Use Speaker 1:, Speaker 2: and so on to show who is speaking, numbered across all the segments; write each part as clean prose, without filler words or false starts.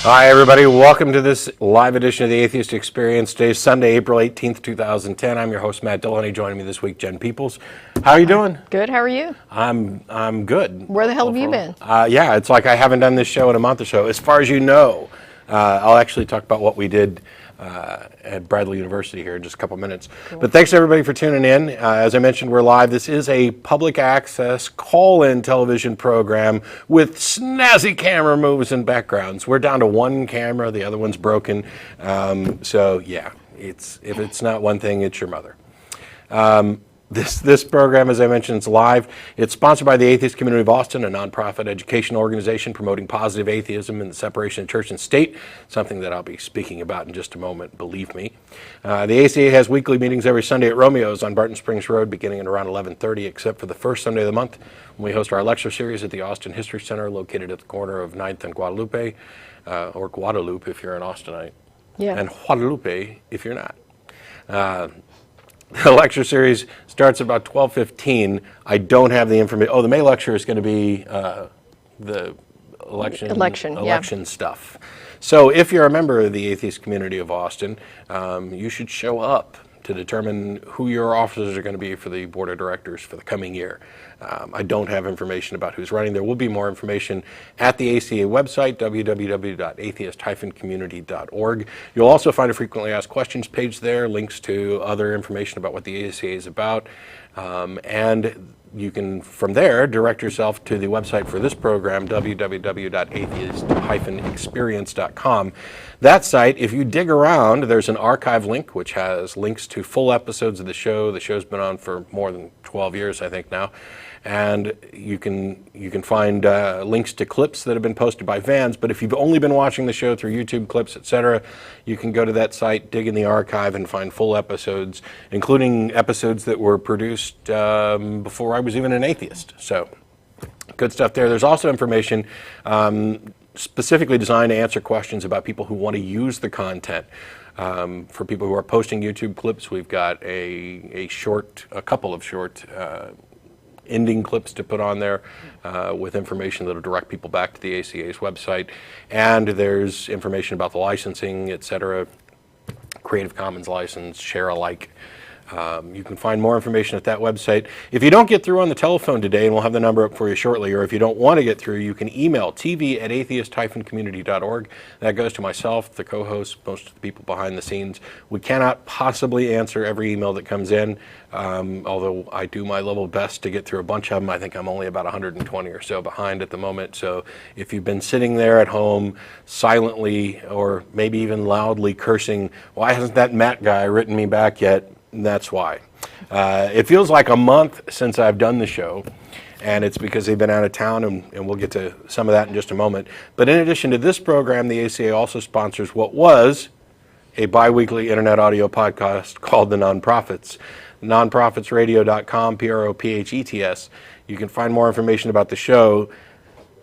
Speaker 1: Hi, everybody. Welcome to this live edition of the Atheist Experience. Today is Sunday, April 18th, 2010. I'm your host, Matt Dillahunty. Joining me this week, Jen Peeples. How are you doing?
Speaker 2: Good. How are you?
Speaker 1: I'm good.
Speaker 2: Where the hell have you been?
Speaker 1: Yeah, it's like I haven't done this show in a month or so. As far as you know, I'll actually talk about what we did at Bradley University here in just a couple minutes. Cool. But thanks everybody for tuning in. As I mentioned, we're live. This is a public access call-in television program with snazzy camera moves and backgrounds. We're down to one camera, the other one's broken. So yeah, if it's not one thing, it's your mother. This program, as I mentioned, is live. It's sponsored by the Atheist Community of Austin, a nonprofit educational organization promoting positive atheism and the separation of church and state, something that I'll be speaking about in just a moment, believe me. The ACA has weekly meetings every Sunday at Romeo's on Barton Springs Road, beginning at around 11:30, except for the first Sunday of the month, when we host our lecture series at the Austin History Center, located at the corner of 9th and Guadalupe, or Guadalupe if you're an Austinite, and Guadalupe if you're not. The lecture series starts about 12:15. I don't have the information. Oh, the May lecture is going to be the election stuff. So if you're a member of the Atheist Community of Austin, you should show up to determine who your officers are going to be for the board of directors for the coming year. I don't have information about who's running. There will be more information at the ACA website, www.atheist-community.org. You'll also find a frequently asked questions page there, links to other information about what the ACA is about, and you can, from there, direct yourself to the website for this program, www.atheist-experience.com. That site, if you dig around, there's an archive link which has links to full episodes of the show. The show's been on for more than 12 years, I think now. And you can find links to clips that have been posted by fans. But if you've only been watching the show through YouTube clips, etc., you can go to that site, dig in the archive, and find full episodes, including episodes that were produced before I was even an atheist. So, good stuff there. There's also information specifically designed to answer questions about people who want to use the content. For people who are posting YouTube clips, we've got a couple of short ending clips to put on there with information that will direct people back to the ACA's website. And there's information about the licensing, etc., Creative Commons license, share alike. You can find more information at that website. If you don't get through on the telephone today, and we'll have the number up for you shortly, or if you don't want to get through, you can email tv@atheist-community.org. That goes to myself, the co-host, most of the people behind the scenes. We cannot possibly answer every email that comes in, although I do my level best to get through a bunch of them. I think I'm only about 120 or so behind at the moment. So if you've been sitting there at home silently or maybe even loudly cursing, why hasn't that Matt guy written me back yet? That's why. It feels like a month since I've done the show, and it's because they've been out of town, and we'll get to some of that in just a moment. But in addition to this program, the ACA also sponsors what was a bi-weekly internet audio podcast called The Nonprofits. Nonprofitsradio.com, PROPHETS. You can find more information about the show.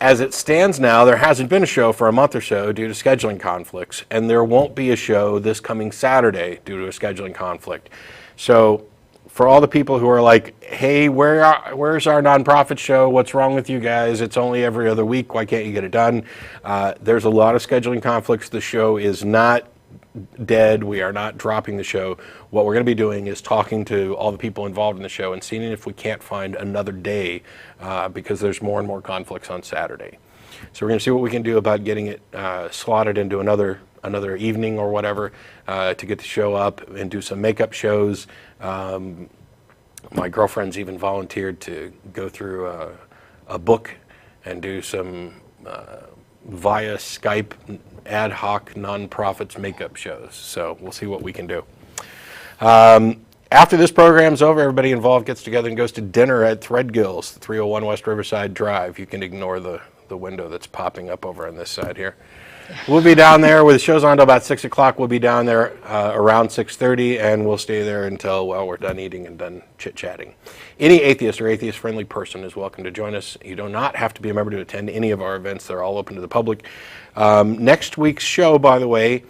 Speaker 1: As it stands now, there hasn't been a show for a month or so due to scheduling conflicts, and there won't be a show this coming Saturday due to a scheduling conflict. So for all the people who are like, hey, where's our nonprofit show? What's wrong with you guys? It's only every other week. Why can't you get it done? There's a lot of scheduling conflicts. The show is not dead. We are not dropping the show. What we're going to be doing is talking to all the people involved in the show and seeing if we can't find another day because there's more and more conflicts on Saturday. So we're going to see what we can do about getting it slotted into another evening or whatever to get the show up and do some makeup shows. My girlfriend's even volunteered to go through a book and do some via Skype ad hoc nonprofits makeup shows. So we'll see what we can do. After this program's over, everybody involved gets together and goes to dinner at Threadgill's, 301 West Riverside Drive. You can ignore the window that's popping up over on this side here. We'll be down there with the show's on until about 6 o'clock. We'll be down there around 6:30, and we'll stay there until, well, we're done eating and done chit-chatting. Any atheist or atheist-friendly person is welcome to join us. You do not have to be a member to attend any of our events. They're all open to the public. Next week's show, by the way,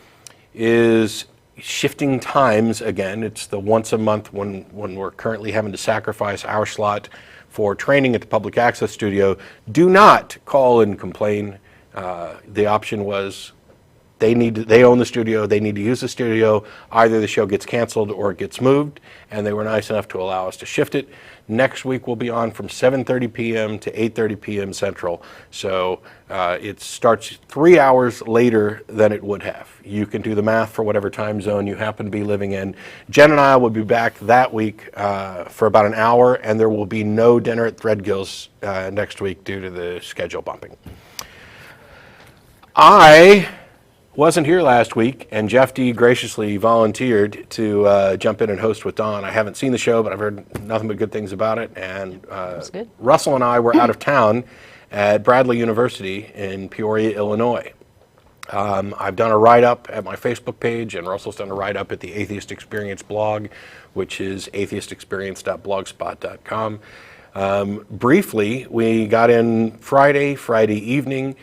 Speaker 1: is shifting times again. It's the once a month when we're currently having to sacrifice our slot for training at the public access studio. Do not call and complain. The option was They own the studio. They need to use the studio. Either the show gets canceled or it gets moved, and they were nice enough to allow us to shift it. Next week we'll be on from 7:30 p.m. to 8:30 p.m. Central. So it starts 3 hours later than it would have. You can do the math for whatever time zone you happen to be living in. Jen and I will be back that week for about an hour, and there will be no dinner at Threadgill's next week due to the schedule bumping. I wasn't here last week, and Jeff D. graciously volunteered to jump in and host with Don. I haven't seen the show, but I've heard nothing but good things about it. And
Speaker 2: good.
Speaker 1: Russell and I were out of town at Bradley University in Peoria, Illinois. I've done a write-up at my Facebook page, and Russell's done a write-up at the Atheist Experience blog, which is atheistexperience.blogspot.com. Briefly, we got in Friday evening.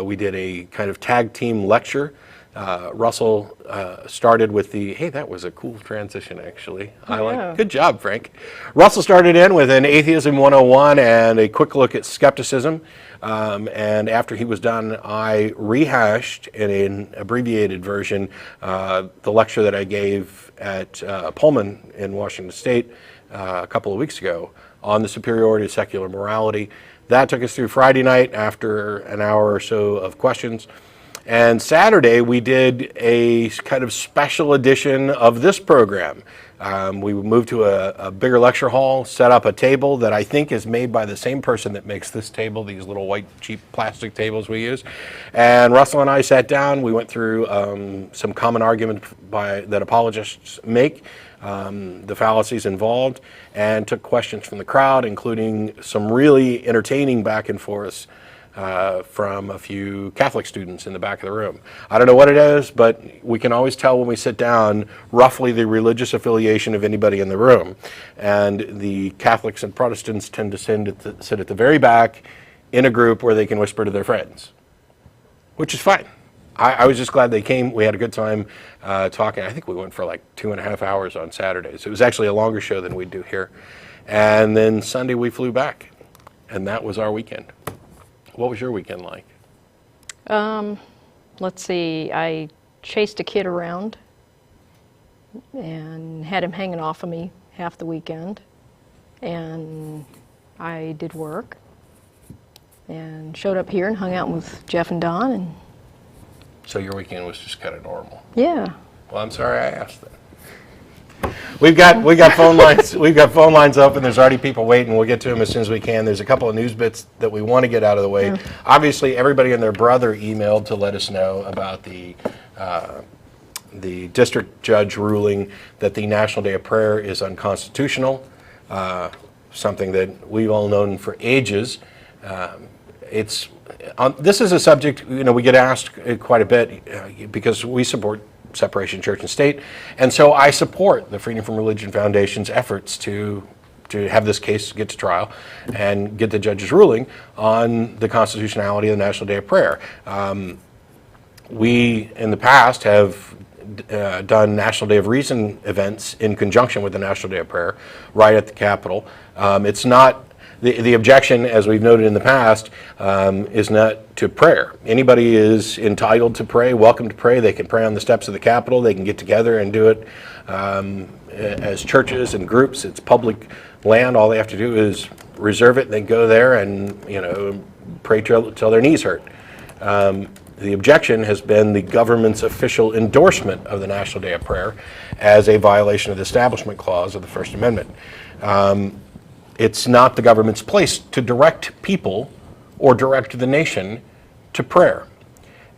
Speaker 1: We did a kind of tag team lecture. Russell started with hey, that was a cool transition, actually. Good job, Frank. Russell started in with an Atheism 101 and a quick look at skepticism. And after he was done, I rehashed in an abbreviated version the lecture that I gave at Pullman in Washington State a couple of weeks ago on the superiority of secular morality. That took us through Friday night after an hour or so of questions. And Saturday, we did a kind of special edition of this program. We moved to a bigger lecture hall, set up a table that I think is made by the same person that makes this table, these little white, cheap plastic tables we use. And Russell and I sat down. We went through some common arguments that apologists make, the fallacies involved, and took questions from the crowd, including some really entertaining back and forths from a few Catholic students in the back of the room. I don't know what it is, but we can always tell when we sit down roughly the religious affiliation of anybody in the room. And the Catholics and Protestants tend to sit at the very back in a group where they can whisper to their friends, which is fine. I was just glad they came. We had a good time talking. I think we went for like 2.5 hours on Saturdays. It was actually a longer show than we do here. And then Sunday we flew back, and that was our weekend. What was your weekend like?
Speaker 2: Let's see, I chased a kid around and had him hanging off of me half the weekend. And I did work and showed up here and hung out with Jeff and Don. And
Speaker 1: so your weekend was just kind of normal?
Speaker 2: Yeah.
Speaker 1: Well, I'm sorry I asked that. We've got phone lines. We've got phone lines open. There's already people waiting. We'll get to them as soon as we can. There's a couple of news bits that we want to get out of the way. Yeah. Obviously, everybody and their brother emailed to let us know about the district judge ruling that the National Day of Prayer is unconstitutional. Something that we've all known for ages. This is a subject we get asked quite a bit because we support separation of church and state, and so I support the Freedom from Religion Foundation's efforts to have this case get to trial and get the judge's ruling on the constitutionality of the National Day of Prayer. We, in the past, have done National Day of Reason events in conjunction with the National Day of Prayer right at the Capitol. It's not the objection, as we've noted in the past, is not to prayer. Anybody is entitled to pray, welcome to pray. They can pray on the steps of the Capitol. They can get together and do it as churches and groups. It's public land. All they have to do is reserve it. They go there and pray till their knees hurt. The objection has been the government's official endorsement of the National Day of Prayer as a violation of the Establishment Clause of the First Amendment. It's not the government's place to direct people or direct the nation to prayer.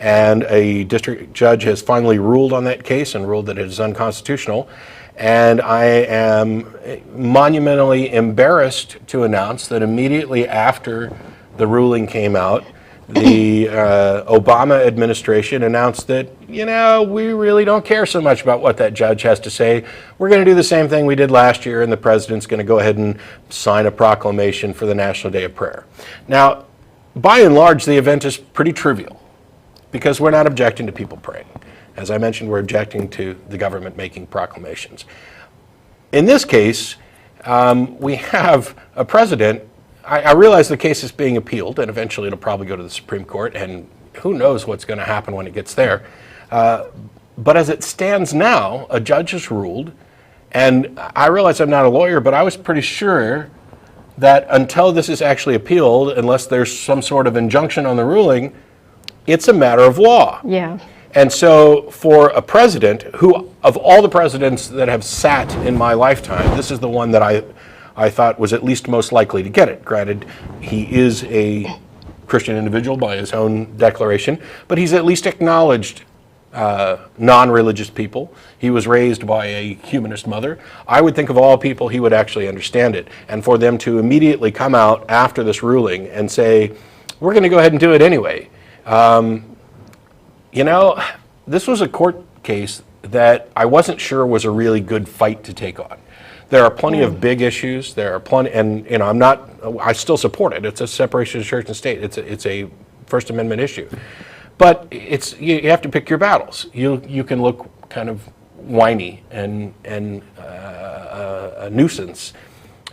Speaker 1: And a district judge has finally ruled on that case and ruled that it is unconstitutional. And I am monumentally embarrassed to announce that immediately after the ruling came out, the Obama administration announced that, we really don't care so much about what that judge has to say. We're going to do the same thing we did last year, and the president's going to go ahead and sign a proclamation for the National Day of Prayer. Now, by and large, the event is pretty trivial because we're not objecting to people praying. As I mentioned, we're objecting to the government making proclamations. In this case, we have a president. I realize the case is being appealed, and eventually it'll probably go to the Supreme Court, and who knows what's going to happen when it gets there. But as it stands now, a judge has ruled, and I realize I'm not a lawyer, but I was pretty sure that until this is actually appealed, unless there's some sort of injunction on the ruling, it's a matter of law.
Speaker 2: Yeah.
Speaker 1: And so for a president who, of all the presidents that have sat in my lifetime, this is the one that I thought was at least most likely to get it. Granted, he is a Christian individual by his own declaration, but he's at least acknowledged non-religious people. He was raised by a humanist mother. I would think of all people he would actually understand it. And for them to immediately come out after this ruling and say, we're going to go ahead and do it anyway. You know, this was a court case that I wasn't sure was a really good fight to take on. There are plenty of big issues. There are plenty, and you know, I still support it. It's a separation of church and state. It's a First Amendment issue. But you have to pick your battles. You can look kind of whiny and a nuisance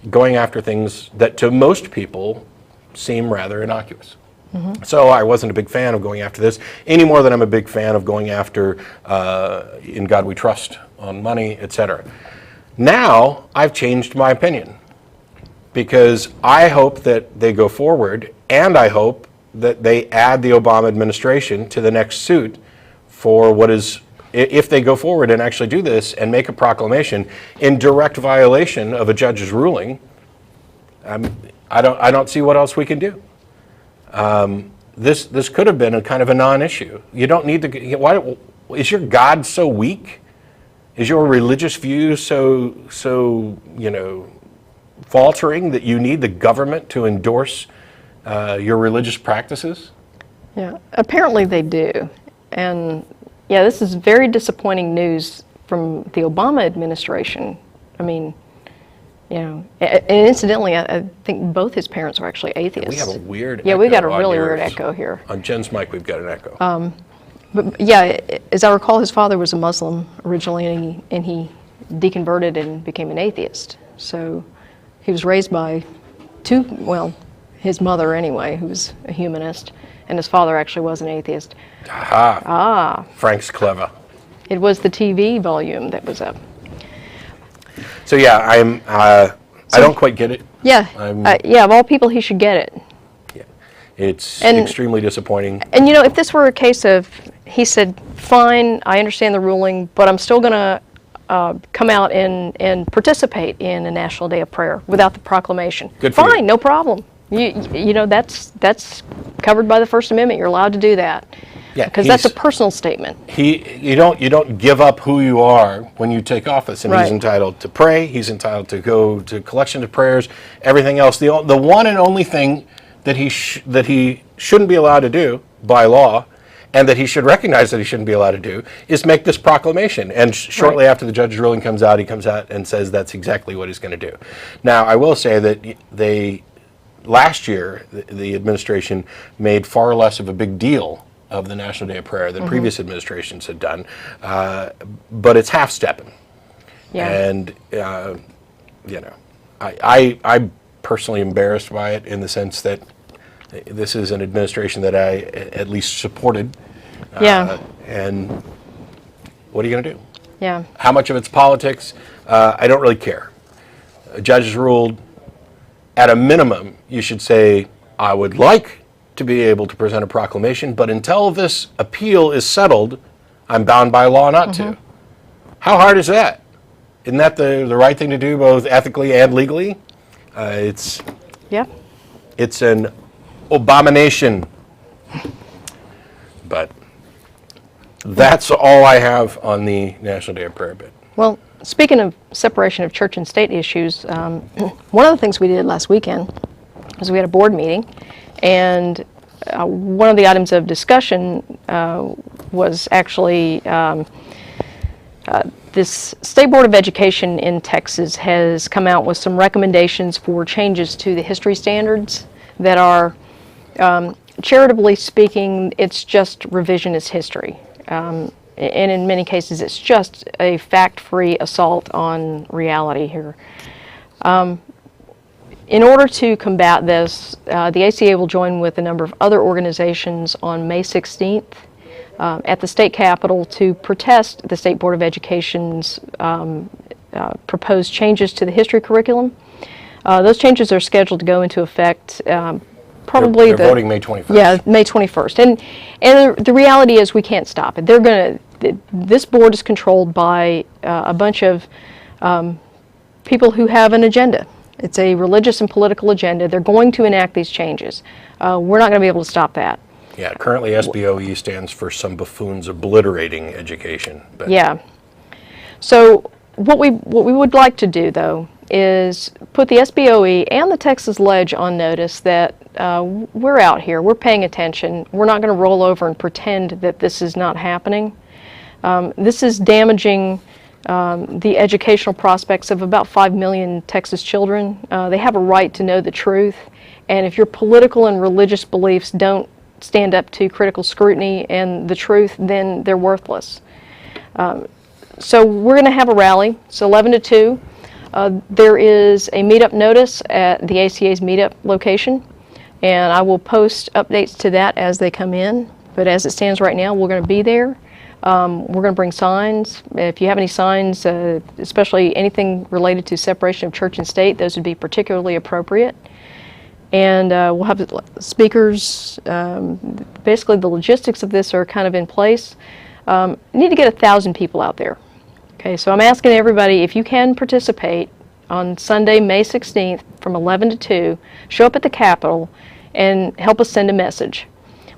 Speaker 1: going after things that to most people seem rather innocuous. So I wasn't a big fan of going after this any more than I'm a big fan of going after In God We Trust on money, etc. Now I've changed my opinion because I hope that they go forward, and I hope that they add the Obama administration to the next suit for what is, if they go forward and actually do this and make a proclamation in direct violation of a judge's ruling. I don't see what else we can do. This could have been a kind of a non-issue. You don't need to. Why is your God so weak? Is your religious view so you know faltering that you need the government to endorse your religious practices?
Speaker 2: Yeah, apparently they do. And yeah, this is very disappointing news from the Obama administration. I mean, you know, and incidentally, I think both his parents are actually atheists.
Speaker 1: We have a weird
Speaker 2: Yeah, we got a
Speaker 1: echo
Speaker 2: really
Speaker 1: on
Speaker 2: weird
Speaker 1: yours.
Speaker 2: echo here.
Speaker 1: On Jen's mic, we've got an echo.
Speaker 2: But yeah, as I recall, his father was a Muslim originally, and he deconverted and became an atheist. So he was raised by his mother anyway, who was a humanist, and his father actually was an atheist.
Speaker 1: Frank's clever.
Speaker 2: It was the TV volume that was up.
Speaker 1: So yeah, I don't quite get it.
Speaker 2: Yeah, of all people, he should get it.
Speaker 1: Yeah, it's extremely disappointing.
Speaker 2: And you know, if this were a case of, he said, fine, I understand the ruling, but I'm still going to come out and participate in a National Day of Prayer without the proclamation.
Speaker 1: Good for you.
Speaker 2: Fine, no problem. You know, that's covered by the First Amendment. You're allowed to do that.
Speaker 1: Yeah,
Speaker 2: because that's a personal statement.
Speaker 1: You don't give up who you are when you take office, and
Speaker 2: Right.
Speaker 1: he's entitled to pray. He's entitled to go to collection of prayers, everything else. The one and only thing that he shouldn't be allowed to do by law, and that he should recognize that he shouldn't be allowed to do, is make this proclamation. And shortly after the judge's ruling comes out, he comes out and says that's exactly what he's going to do. Now, I will say that last year, the administration made far less of a big deal of the National Day of Prayer than previous administrations had done, but it's half-stepping.
Speaker 2: Yeah.
Speaker 1: And, you know, I'm personally embarrassed by it in the sense that this is an administration that I at least supported.
Speaker 2: Yeah.
Speaker 1: And what are you going to do?
Speaker 2: Yeah.
Speaker 1: How much of it's politics? I don't really care. A judge has ruled, at a minimum, you should say, I would like to be able to present a proclamation, but until this appeal is settled, I'm bound by law not to. How hard is that? Isn't that the right thing to do, both ethically and legally? It's an abomination. But that's all I have on the National Day of Prayer bit.
Speaker 2: Well, speaking of separation of church and state issues, one of the things we did last weekend was we had a board meeting, and one of the items of discussion was actually this State Board of Education in Texas has come out with some recommendations for changes to the history standards that are, charitably speaking, it's just revisionist history. And in many cases, it's just a fact-free assault on reality here. In order to combat this, the ACA will join with a number of other organizations on May 16th at the state capitol to protest the State Board of Education's proposed changes to the history curriculum. Those changes are scheduled to go into effect probably
Speaker 1: they're voting May 21st.
Speaker 2: Yeah, May 21st. And the reality is we can't stop it. This board is controlled by a bunch of people who have an agenda. It's a religious and political agenda. They're going to enact these changes. We're not going to be able to stop that.
Speaker 1: Yeah, currently SBOE stands for Some Buffoons Obliterating Education. But
Speaker 2: Yeah. So what we would like to do, though, is put the SBOE and the Texas Ledge on notice that we're out here, we're paying attention, we're not going to roll over and pretend that this is not happening. This is damaging the educational prospects of about 5 million Texas children. They have a right to know the truth, and if your political and religious beliefs don't stand up to critical scrutiny and the truth, then they're worthless. So we're going to have a rally. It's 11 to 2. There is a meetup notice at the ACA's meetup location, and I will post updates to that as they come in. But as it stands right now, we're going to be there. We're going to bring signs. If you have any signs, especially anything related to separation of church and state, those would be particularly appropriate. And we'll have speakers. Basically, the logistics of this are kind of in place. You need to get 1,000 people out there. Okay, so I'm asking everybody, if you can participate on Sunday, May 16th from 11 to 2, show up at the Capitol and help us send a message.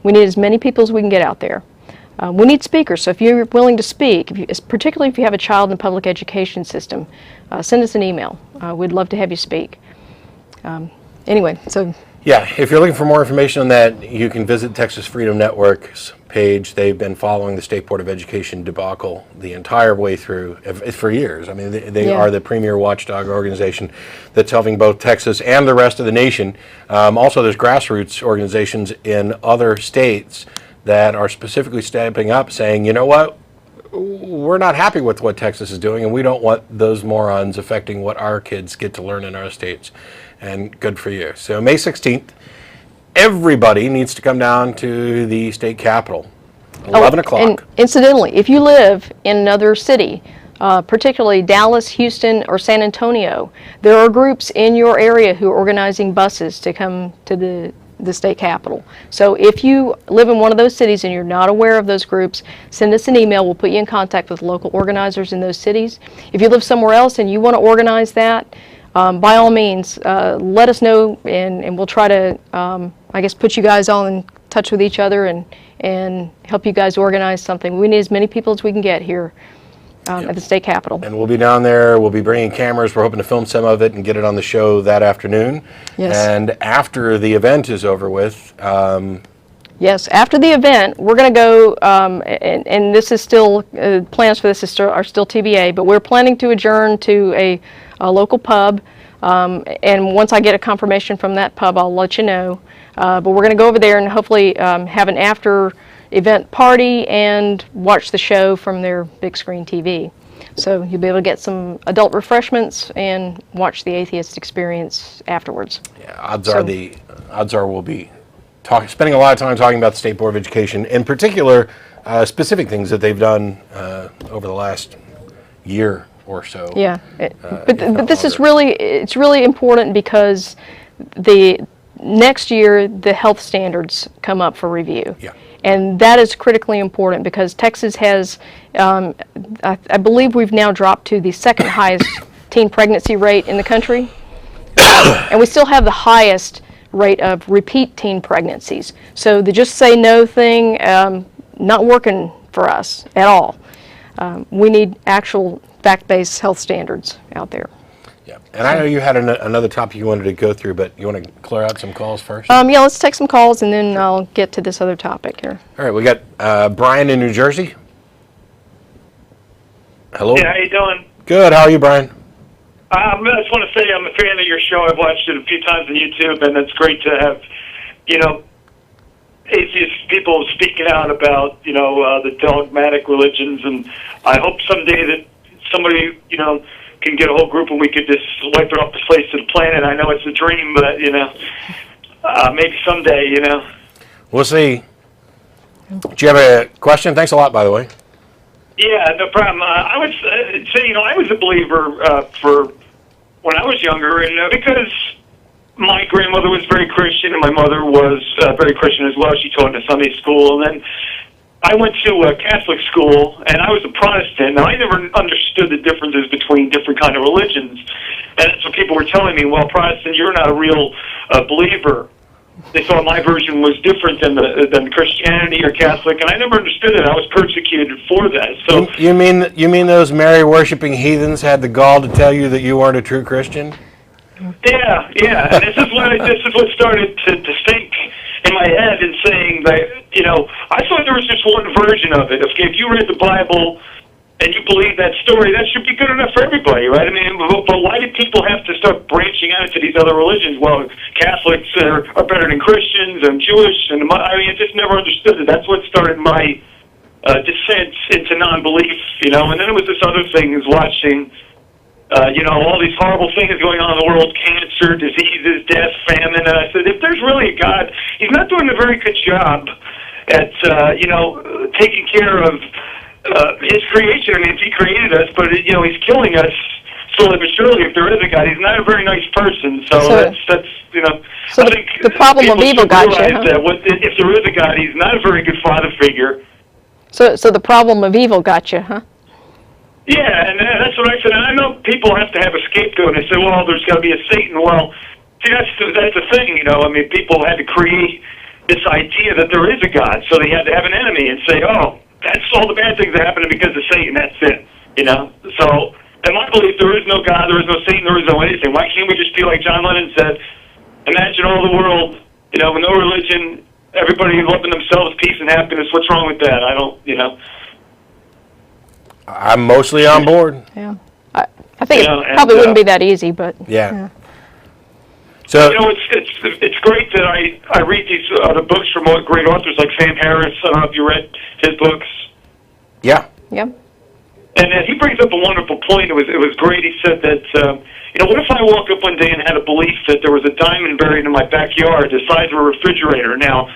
Speaker 2: We need as many people as we can get out there. We need speakers, so if you're willing to speak, particularly if you have a child in the public education system, send us an email. We'd love to have you speak. Anyway, so...
Speaker 1: Yeah, if you're looking for more information on that, you can visit Texas Freedom Network's page. They've been following the State Board of Education debacle the entire way through for years. I mean, they are the premier watchdog organization that's helping both Texas and the rest of the nation. Also, there's grassroots organizations in other states that are specifically stepping up saying, you know what, we're not happy with what Texas is doing, and we don't want those morons affecting what our kids get to learn in our states. And good for you. So May 16th, everybody needs to come down to the state capitol, 11 o'clock.
Speaker 2: And incidentally, if you live in another city, particularly Dallas, Houston, or San Antonio, there are groups in your area who are organizing buses to come to the state capitol. So if you live in one of those cities and you're not aware of those groups, send us an email. We'll put you in contact with local organizers in those cities. If you live somewhere else and you want to organize that, by all means, let us know, and we'll try to, I guess, put you guys all in touch with each other and help you guys organize something. We need as many people as we can get here at the state capitol. And
Speaker 1: we'll be down there. We'll be bringing cameras. We're hoping to film some of it and get it on the show that afternoon.
Speaker 2: Yes.
Speaker 1: And after the event is over with...
Speaker 2: Yes, after the event, we're going to go, and this is still, plans for this are still TBA, but we're planning to adjourn to a local pub, and once I get a confirmation from that pub, I'll let you know. But we're going to go over there and hopefully have an after-event party and watch the show from their big screen TV. So you'll be able to get some adult refreshments and watch the Atheist Experience afterwards.
Speaker 1: Yeah, odds are we'll be spending a lot of time talking about the State Board of Education, in particular, specific things that they've done over the last year or so.
Speaker 2: Yeah, but this is it's really important because the next year the health standards come up for review.
Speaker 1: Yeah.
Speaker 2: And that is critically important because Texas has, I believe we've now dropped to the second highest teen pregnancy rate in the country, and we still have the highest rate of repeat teen pregnancies. So the just say no thing, not working for us at all. We need actual fact-based health standards out there.
Speaker 1: Yeah, and I know you had another topic you wanted to go through, but you want to clear out some calls first?
Speaker 2: Yeah, let's take some calls and then I'll get to this other topic here.
Speaker 1: All right, we got Brian in New Jersey. Hello.
Speaker 3: Hey, how you doing?
Speaker 1: Good. How are you, Brian?
Speaker 3: I just want to say I'm a fan of your show. I've watched it a few times on YouTube, and it's great to have, atheist people speaking out about, the dogmatic religions. And I hope someday that somebody, can get a whole group and we could just wipe it off the face of the planet. I know it's a dream, but, maybe someday,
Speaker 1: We'll see. Do you have a question? Thanks a lot, by the way.
Speaker 3: Yeah, no problem. I would say, I was a believer for when I was younger, and because my grandmother was very Christian and my mother was very Christian as well. She taught in a Sunday school, and then I went to a Catholic school, and I was a Protestant. Now, I never understood the differences between different kind of religions, and that's what people were telling me. Well, Protestant, you're not a real believer. They thought my version was different than Christianity or Catholic, and I never understood it. I was persecuted for that. So
Speaker 1: you mean those Mary worshiping heathens had the gall to tell you that you weren't a true Christian?
Speaker 3: yeah, and this is what started to think in my head and saying that I thought there was just one version of it. If you read the Bible and you believe that story, that should be good enough for everybody, right? I mean, but why did people have to start branching out into these other religions? Well, Catholics are better than Christians and Jewish, and I just never understood it. That's what started my descent into non-belief, and then it was this other thing is watching, all these horrible things going on in the world, cancer, diseases, death, famine, and I said, if there's really a God, he's not doing a very good job at, taking care of his creation. I mean, he created us, but he's killing us slowly but surely. If there is a God, he's not a very nice person. So that's
Speaker 2: So
Speaker 3: I think
Speaker 2: the problem of evil got you, huh?
Speaker 3: If there is a God, he's not a very good father figure.
Speaker 2: So the problem of evil got you, huh?
Speaker 3: Yeah, and that's what I said. And I know people have to have a scapegoat. And they say, well, there's got to be a Satan. Well, see, that's the thing. I mean, people had to create this idea that there is a God, so they had to have an enemy and say, oh, that's all the bad things that happened because of Satan. That's it. So, in my belief, there is no God, there is no Satan, there is no anything. Why can't we just be like John Lennon said? Imagine all the world, with no religion, everybody loving themselves, peace and happiness. What's wrong with that? I don't.
Speaker 1: I'm mostly on board.
Speaker 2: Yeah. I think it probably wouldn't be that easy, but
Speaker 1: yeah. So
Speaker 3: it's great that I read these other books from great authors like Sam Harris. I don't know if you read his books.
Speaker 1: Yeah.
Speaker 2: Yep.
Speaker 3: And he brings up a wonderful point. It was great. He said that what if I woke up one day and had a belief that there was a diamond buried in my backyard the size of a refrigerator? Now,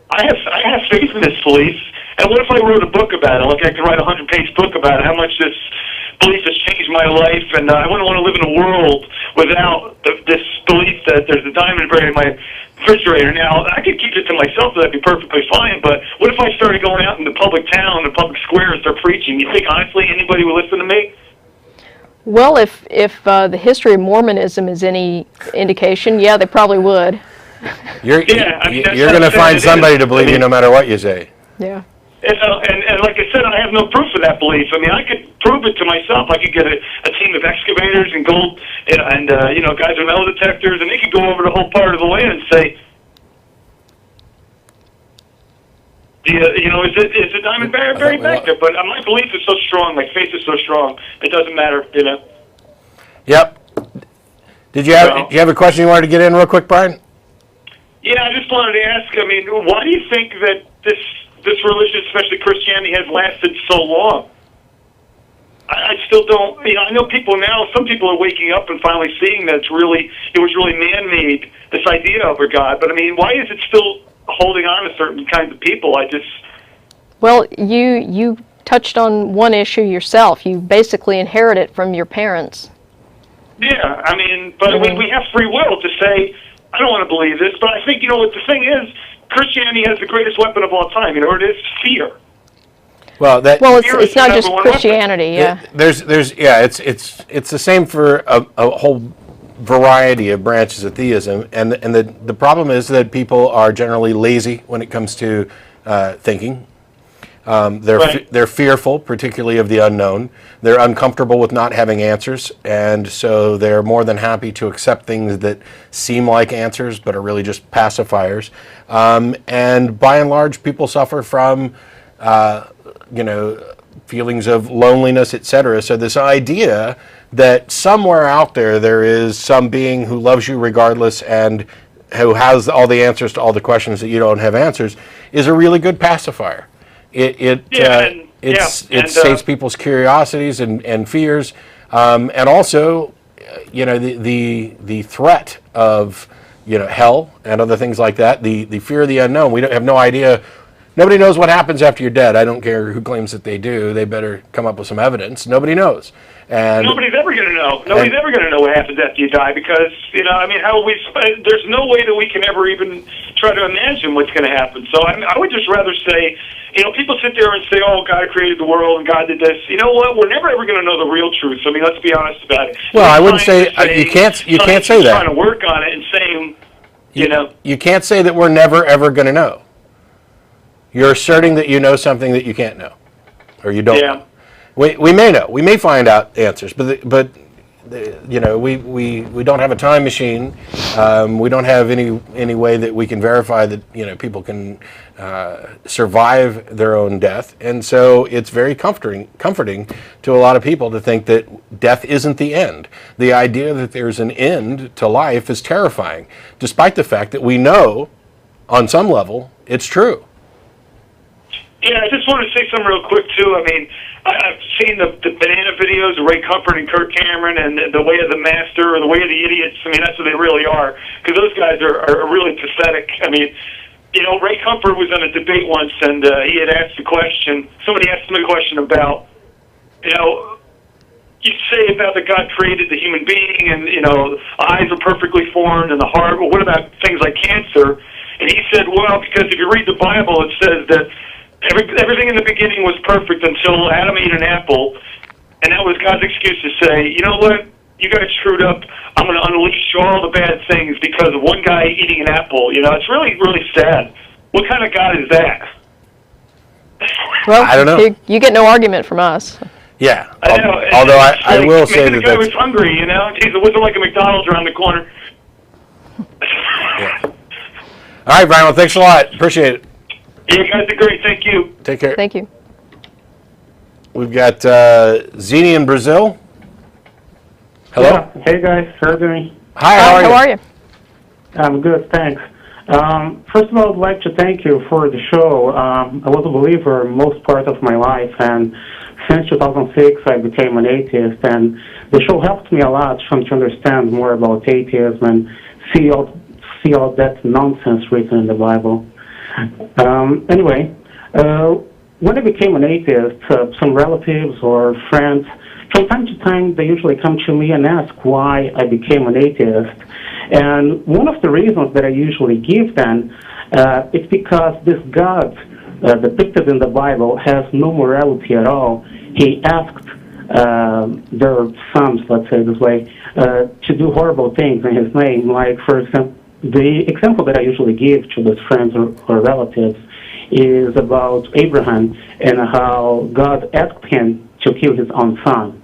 Speaker 3: I have faith in this belief. And what if I wrote a book about it? Like I could write a 100-page book about it, how much this belief has changed my life, and I wouldn't want to live in a world without this belief that there's a diamond buried in my refrigerator. Now, I could keep it to myself, so that'd be perfectly fine, but what if I started going out in the public town, the public square, and start preaching? You think, honestly, anybody would listen to me?
Speaker 2: Well, if the history of Mormonism is any indication, yeah, they probably would.
Speaker 1: You're going to find somebody to believe you no matter what you say.
Speaker 2: Yeah.
Speaker 3: And like I said, I have no proof of that belief. I mean, I could prove it to myself. I could get a team of excavators and gold and guys with metal detectors, and they could go over the whole part of the land and say, is the diamond buried back there? But my belief is so strong, my faith is so strong, it doesn't matter,
Speaker 1: Yep. Did you have a question you wanted to get in real quick, Brian?
Speaker 3: Yeah, I just wanted to ask, I mean, why do you think that this religion, especially Christianity, has lasted so long? I still don't, I know people now, some people are waking up and finally seeing that it was really man-made, this idea of a God, but I mean, why is it still holding on to certain kinds of people?
Speaker 2: Well, you touched on one issue yourself. You basically inherit it from your parents.
Speaker 3: Yeah, I mean, but we have free will to say, I don't want to believe this, but I think, what the thing is, Christianity has the greatest weapon of all time. It is fear.
Speaker 1: Well,
Speaker 2: it's not just Christianity. Yeah.
Speaker 1: There's it's the same for a whole variety of branches of theism, and the problem is that people are generally lazy when it comes to thinking. They're fearful, particularly of the unknown. They're uncomfortable with not having answers, and so they're more than happy to accept things that seem like answers but are really just pacifiers. And by and large, people suffer from feelings of loneliness, etc. So this idea that somewhere out there is some being who loves you regardless and who has all the answers to all the questions that you don't have answers is a really good pacifier. It sates people's curiosities and fears, and also, the threat of hell and other things like that. The fear of the unknown. We don't have no idea Nobody knows what happens after you're dead. I don't care who claims that they do. They better come up with some evidence. Nobody knows. And
Speaker 3: nobody's ever going to know. Nobody's ever going to know what happens after you die because, I mean, how we? There's no way that we can ever even try to imagine what's going to happen. So I would just rather say, people sit there and say, oh, God created the world and God did this. You know what? We're never ever going to know the real truth. I mean, let's be honest about it.
Speaker 1: Well, I wouldn't say you can't say that.
Speaker 3: Trying to work on it and saying,
Speaker 1: you can't say that we're never ever going to know. You're asserting that you know something that you can't know, or you don't know. We may know. We may find out answers, but we don't have a time machine. We don't have any way that we can verify that people can survive their own death, and so it's very comforting to a lot of people to think that death isn't the end. The idea that there's an end to life is terrifying, despite the fact that we know, on some level, it's true.
Speaker 3: Yeah, I just want to say something real quick, too. I mean, I've seen the banana videos of Ray Comfort and Kirk Cameron and the way of the master or the way of the idiots. I mean, that's what they really are, because those guys are really pathetic. I mean, Ray Comfort was on a debate once, and he had asked a question. Somebody asked him a question about, you say about that God created the human being and, the eyes are perfectly formed and the heart. Well, what about things like cancer? And he said, well, because if you read the Bible, it says that everything in the beginning was perfect until Adam ate an apple, and that was God's excuse to say, you know what, you guys screwed up. I'm going to unleash all the bad things because of one guy eating an apple. It's really, really sad. What kind of God is that?
Speaker 2: Well,
Speaker 1: I don't know.
Speaker 2: You get no argument from us.
Speaker 1: Yeah.
Speaker 3: I know.
Speaker 1: Although I will say that
Speaker 3: the guy was hungry. Geez, it wasn't like a McDonald's around the corner.
Speaker 1: Yeah. All right, Brian. Well, thanks a lot. Appreciate it.
Speaker 3: You guys are great. Thank you.
Speaker 1: Take care.
Speaker 2: Thank you.
Speaker 1: We've got Zini in Brazil. Hello.
Speaker 4: Yeah. Hey guys, how are you doing?
Speaker 1: Hi.
Speaker 2: How are you?
Speaker 4: I'm good, thanks. First of all, I'd like to thank you for the show. I was a believer most part of my life, and since 2006 I became an atheist, and the show helped me a lot trying to understand more about atheism and see all that nonsense written in the Bible. Anyway, when I became an atheist, some relatives or friends, from time to time, they usually come to me and ask why I became an atheist. And one of the reasons that I usually give them is because this God depicted in the Bible has no morality at all. He asked their sons, let's say this way, to do horrible things in his name. Like, for example, the example that I usually give to those friends or relatives is about Abraham and how God asked him to kill his own son.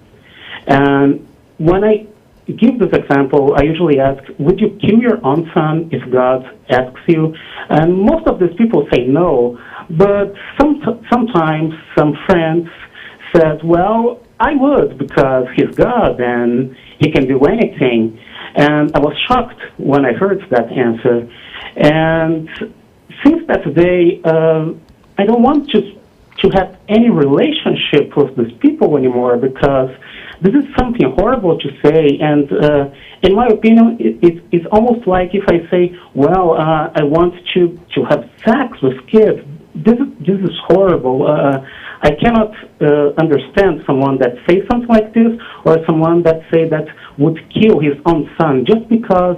Speaker 4: And when I give this example, I usually ask, would you kill your own son if God asks you? And most of these people say no, but sometimes some friends said, well, I would, because he's God and he can do anything. And I was shocked when I heard that answer. And since that day, I don't want to have any relationship with these people anymore, because this is something horrible to say. And in my opinion, it's almost like if I say, well, I want to have sex with kids. This is horrible. I cannot understand someone that says something like this, or someone that say that would kill his own son just because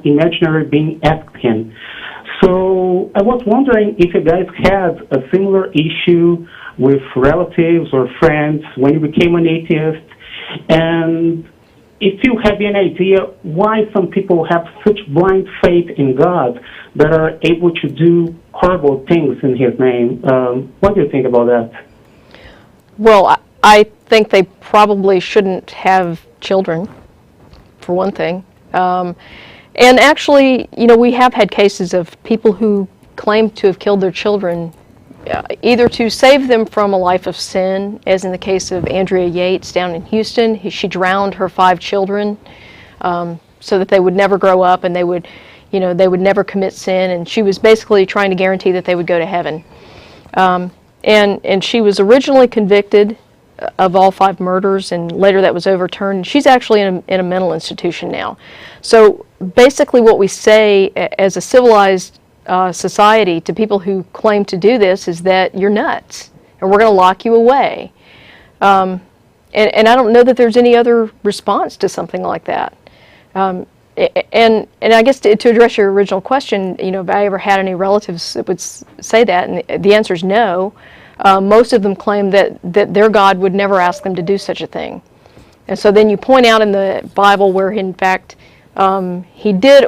Speaker 4: imaginary being asked him. So I was wondering if you guys had a similar issue with relatives or friends when you became an atheist, and if you have any idea why some people have such blind faith in God that are able to do horrible things in his name. What do you think about that?
Speaker 2: Well, I think they probably shouldn't have children, for one thing. And actually, we have had cases of people who claim to have killed their children either to save them from a life of sin, as in the case of Andrea Yates down in Houston. She drowned her 5 children so that they would never grow up and they would never commit sin. And she was basically trying to guarantee that they would go to heaven. And she was originally convicted of all 5 murders, and later that was overturned. She's actually in a mental institution now. So basically what we say as a civilized society to people who claim to do this is that you're nuts, and we're going to lock you away. And I don't know that there's any other response to something like that. And I guess to address your original question, if I ever had any relatives that would say that, and the answer is no. Most of them claim that their God would never ask them to do such a thing. And so then you point out in the Bible where, in fact, he did,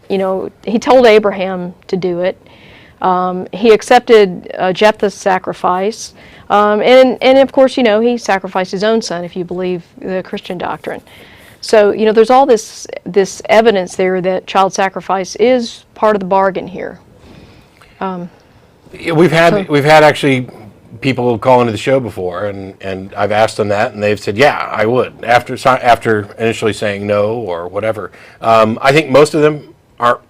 Speaker 2: he told Abraham to do it. He accepted Jephthah's sacrifice. And of course, he sacrificed his own son, if you believe the Christian doctrine. So, there's all this evidence there that child sacrifice is part of the bargain here.
Speaker 1: We've had actually people call into the show before, and I've asked them that, and they've said, yeah, I would, after initially saying no or whatever. I think most of them are,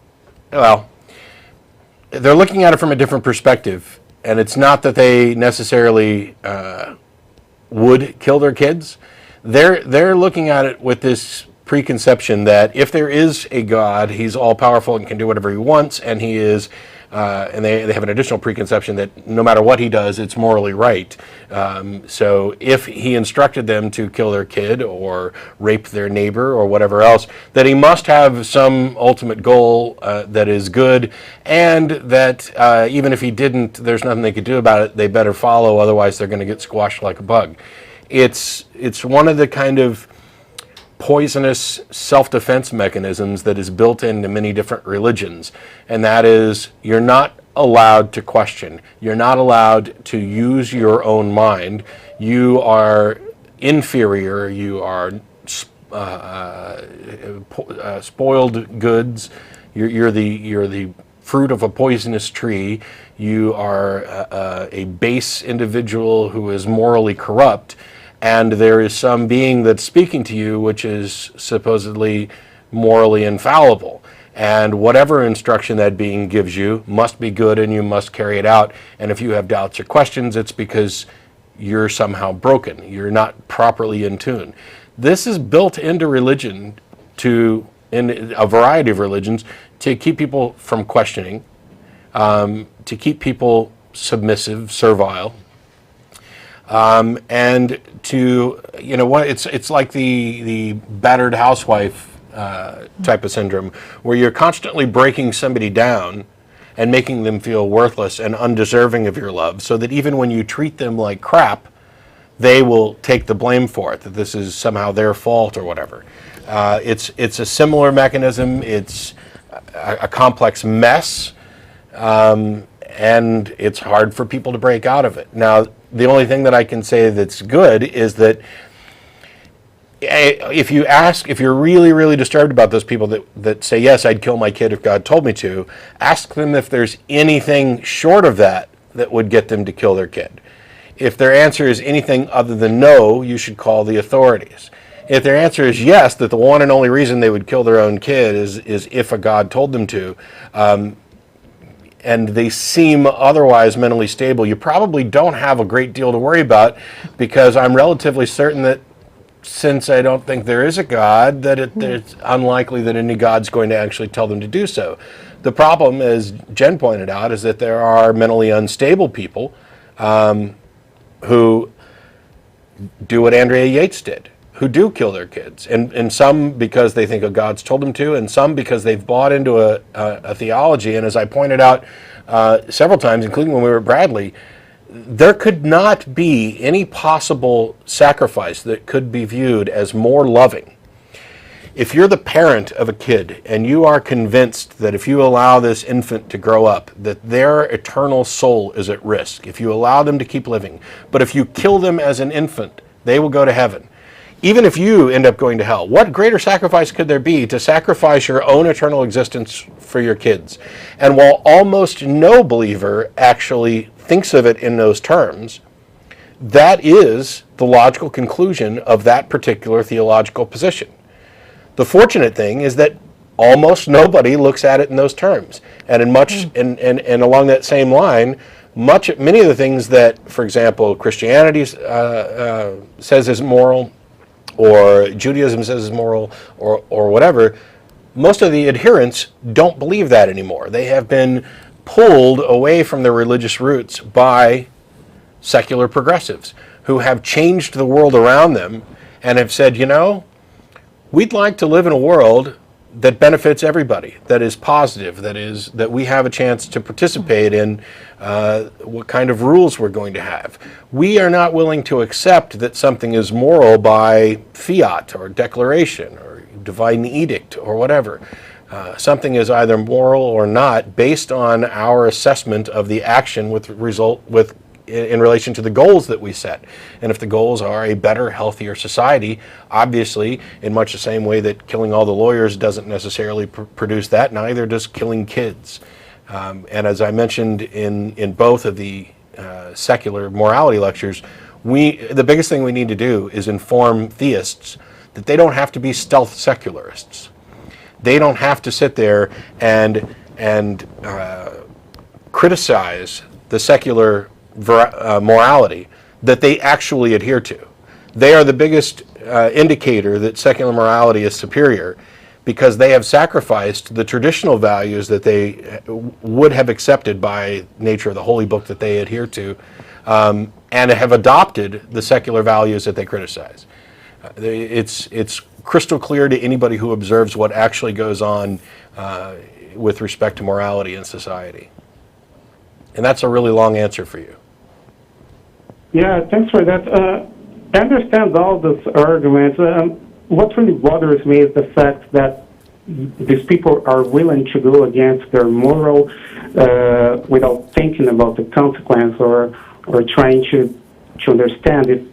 Speaker 1: they're looking at it from a different perspective, and it's not that they necessarily would kill their kids. They're looking at it with this preconception that if there is a God, he's all-powerful and can do whatever he wants, and he is, and they have an additional preconception that no matter what he does, it's morally right. So if he instructed them to kill their kid or rape their neighbor or whatever else, that he must have some ultimate goal that is good, and that even if he didn't, there's nothing they could do about it. They better follow, otherwise they're going to get squashed like a bug. It's one of the kind of poisonous self-defense mechanisms that is built into many different religions, and that is you're not allowed to question. You're not allowed to use your own mind. You are inferior. You are spoiled goods. You're the fruit of a poisonous tree. You are a base individual who is morally corrupt. And there is some being that's speaking to you which is supposedly morally infallible. And whatever instruction that being gives you must be good, and you must carry it out. And if you have doubts or questions, it's because you're somehow broken. You're not properly in tune. This is built into religion, in a variety of religions, to keep people from questioning, to keep people submissive, servile. And to, it's like the battered housewife type of syndrome, where you're constantly breaking somebody down and making them feel worthless and undeserving of your love, so that even when you treat them like crap, they will take the blame for it, that this is somehow their fault or whatever. It's a similar mechanism. It's a complex mess, and it's hard for people to break out of it. Now, the only thing that I can say that's good is that if you're really, really disturbed about those people that say, yes, I'd kill my kid if God told me to, ask them if there's anything short of that would get them to kill their kid. If their answer is anything other than no, you should call the authorities. If their answer is yes, that the one and only reason they would kill their own kid is if a God told them to, and they seem otherwise mentally stable, you probably don't have a great deal to worry about, because I'm relatively certain that since I don't think there is a God, that it's unlikely that any God's going to actually tell them to do so. The problem, as Jen pointed out, is that there are mentally unstable people who do what Andrea Yates did, who do kill their kids, and some because they think a God's told them to, and some because they've bought into a theology. And as I pointed out several times, including when we were at Bradley, there could not be any possible sacrifice that could be viewed as more loving. If you're the parent of a kid and you are convinced that if you allow this infant to grow up, that their eternal soul is at risk, if you allow them to keep living, but if you kill them as an infant, they will go to heaven. Even if you end up going to hell, what greater sacrifice could there be to sacrifice your own eternal existence for your kids? And while almost no believer actually thinks of it in those terms, that is the logical conclusion of that particular theological position. The fortunate thing is that almost nobody looks at it in those terms. And and along that same line, many of the things that, for example, Christianity says is moral, or Judaism says is moral, or whatever, most of the adherents don't believe that anymore. They have been pulled away from their religious roots by secular progressives who have changed the world around them and have said, you know, we'd like to live in a world that benefits everybody, that is positive, that we have a chance to participate in what kind of rules we're going to have. We are not willing to accept that something is moral by fiat or declaration or divine edict or whatever. Something is either moral or not based on our assessment of the action in relation to the goals that we set. And if the goals are a better, healthier society, obviously, in much the same way that killing all the lawyers doesn't necessarily produce that, neither does killing kids. And as I mentioned in both of the secular morality lectures, the biggest thing we need to do is inform theists that they don't have to be stealth secularists. They don't have to sit there and criticize the secular morality that they actually adhere to. They are the biggest indicator that secular morality is superior because they have sacrificed the traditional values that they would have accepted by nature of the holy book that they adhere to, and have adopted the secular values that they criticize. It's crystal clear to anybody who observes what actually goes on with respect to morality in society. And that's a really long answer for you.
Speaker 4: Yeah, thanks for that. I understand all those arguments. What really bothers me is the fact that these people are willing to go against their moral without thinking about the consequence or trying to understand it.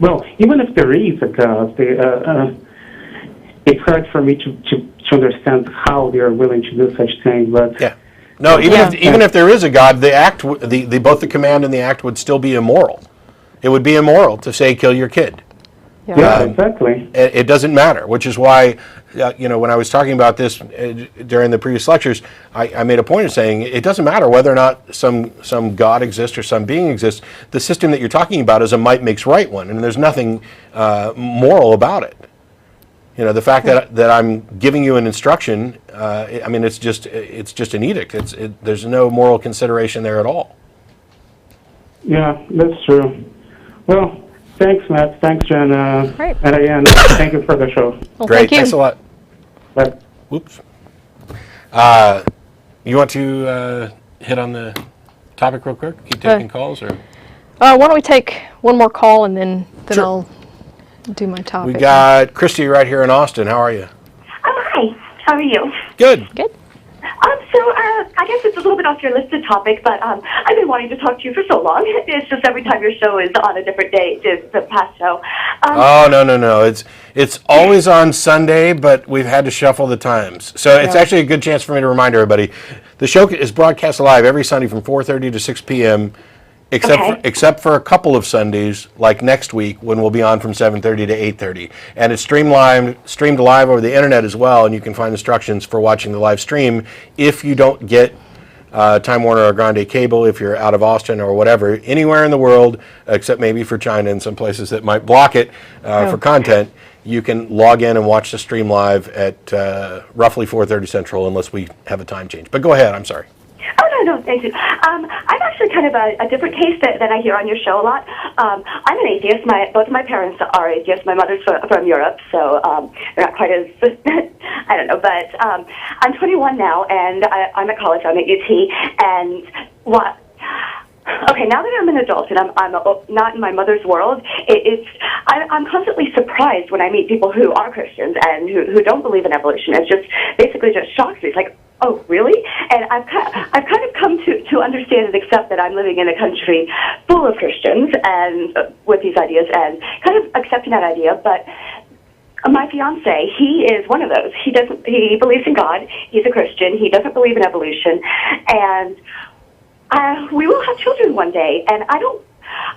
Speaker 4: Well, even if there is a God, it's hard for me to understand how they are willing to do such things. But
Speaker 1: yeah. No, even if there is a God, the act, both the command and the act would still be immoral. It would be immoral to say kill your kid.
Speaker 4: Yeah, exactly.
Speaker 1: It doesn't matter, which is why, when I was talking about this during the previous lectures, I made a point of saying it doesn't matter whether or not some God exists or some being exists. The system that you're talking about is a might makes right one, and there's nothing moral about it. The fact that I'm giving you an instruction, it's just an edict. There's no moral consideration there at all.
Speaker 4: Yeah, that's true. Well, thanks, Matt. Thanks, Jen.
Speaker 2: Great.
Speaker 4: And again, thank you for the show.
Speaker 2: Well,
Speaker 1: Great.
Speaker 2: thank you.
Speaker 1: Thanks a lot.
Speaker 4: Bye.
Speaker 1: Whoops. You want to hit on the topic real quick? Keep taking calls, or?
Speaker 2: Why don't we take one more call and then
Speaker 1: Sure.
Speaker 2: I'll do my topic.
Speaker 1: We got Christy right here in Austin. How are you?
Speaker 5: Hi. How are you?
Speaker 1: Good.
Speaker 2: Good.
Speaker 5: I guess it's a little bit off your listed topic, but I've been wanting to talk to you for so long. It's just every time your show is on a different day to the past show.
Speaker 1: Oh, no. It's always on Sunday, but we've had to shuffle the times. So it's actually a good chance for me to remind everybody. The show is broadcast live every Sunday from 4:30 to 6 p.m., except for a couple of Sundays, like next week, when we'll be on from 7:30 to 8:30. And it's streamed live over the internet as well, and you can find instructions for watching the live stream if you don't get Time Warner or Grande Cable, if you're out of Austin or whatever, anywhere in the world, except maybe for China and some places that might block it for content. You can log in and watch the stream live at roughly 4:30 Central, unless we have a time change. But go ahead, I'm sorry.
Speaker 5: Oh, no, thank you. I'm actually kind of a different case that I hear on your show a lot. I'm an atheist. Both of my parents are atheists. My mother's from Europe, so they're not quite as, I don't know, but I'm 21 now, and I'm at college. I'm at UT, and okay, now that I'm an adult and I'm not in my mother's world, I'm constantly surprised when I meet people who are Christians and who don't believe in evolution. It basically shocks me. It's like, oh, really? And I've kind of come to understand and accept that I'm living in a country full of Christians and with these ideas and kind of accepting that idea. But my fiance, he is one of those. He believes in God. He's a Christian. He doesn't believe in evolution, and we will have children one day, and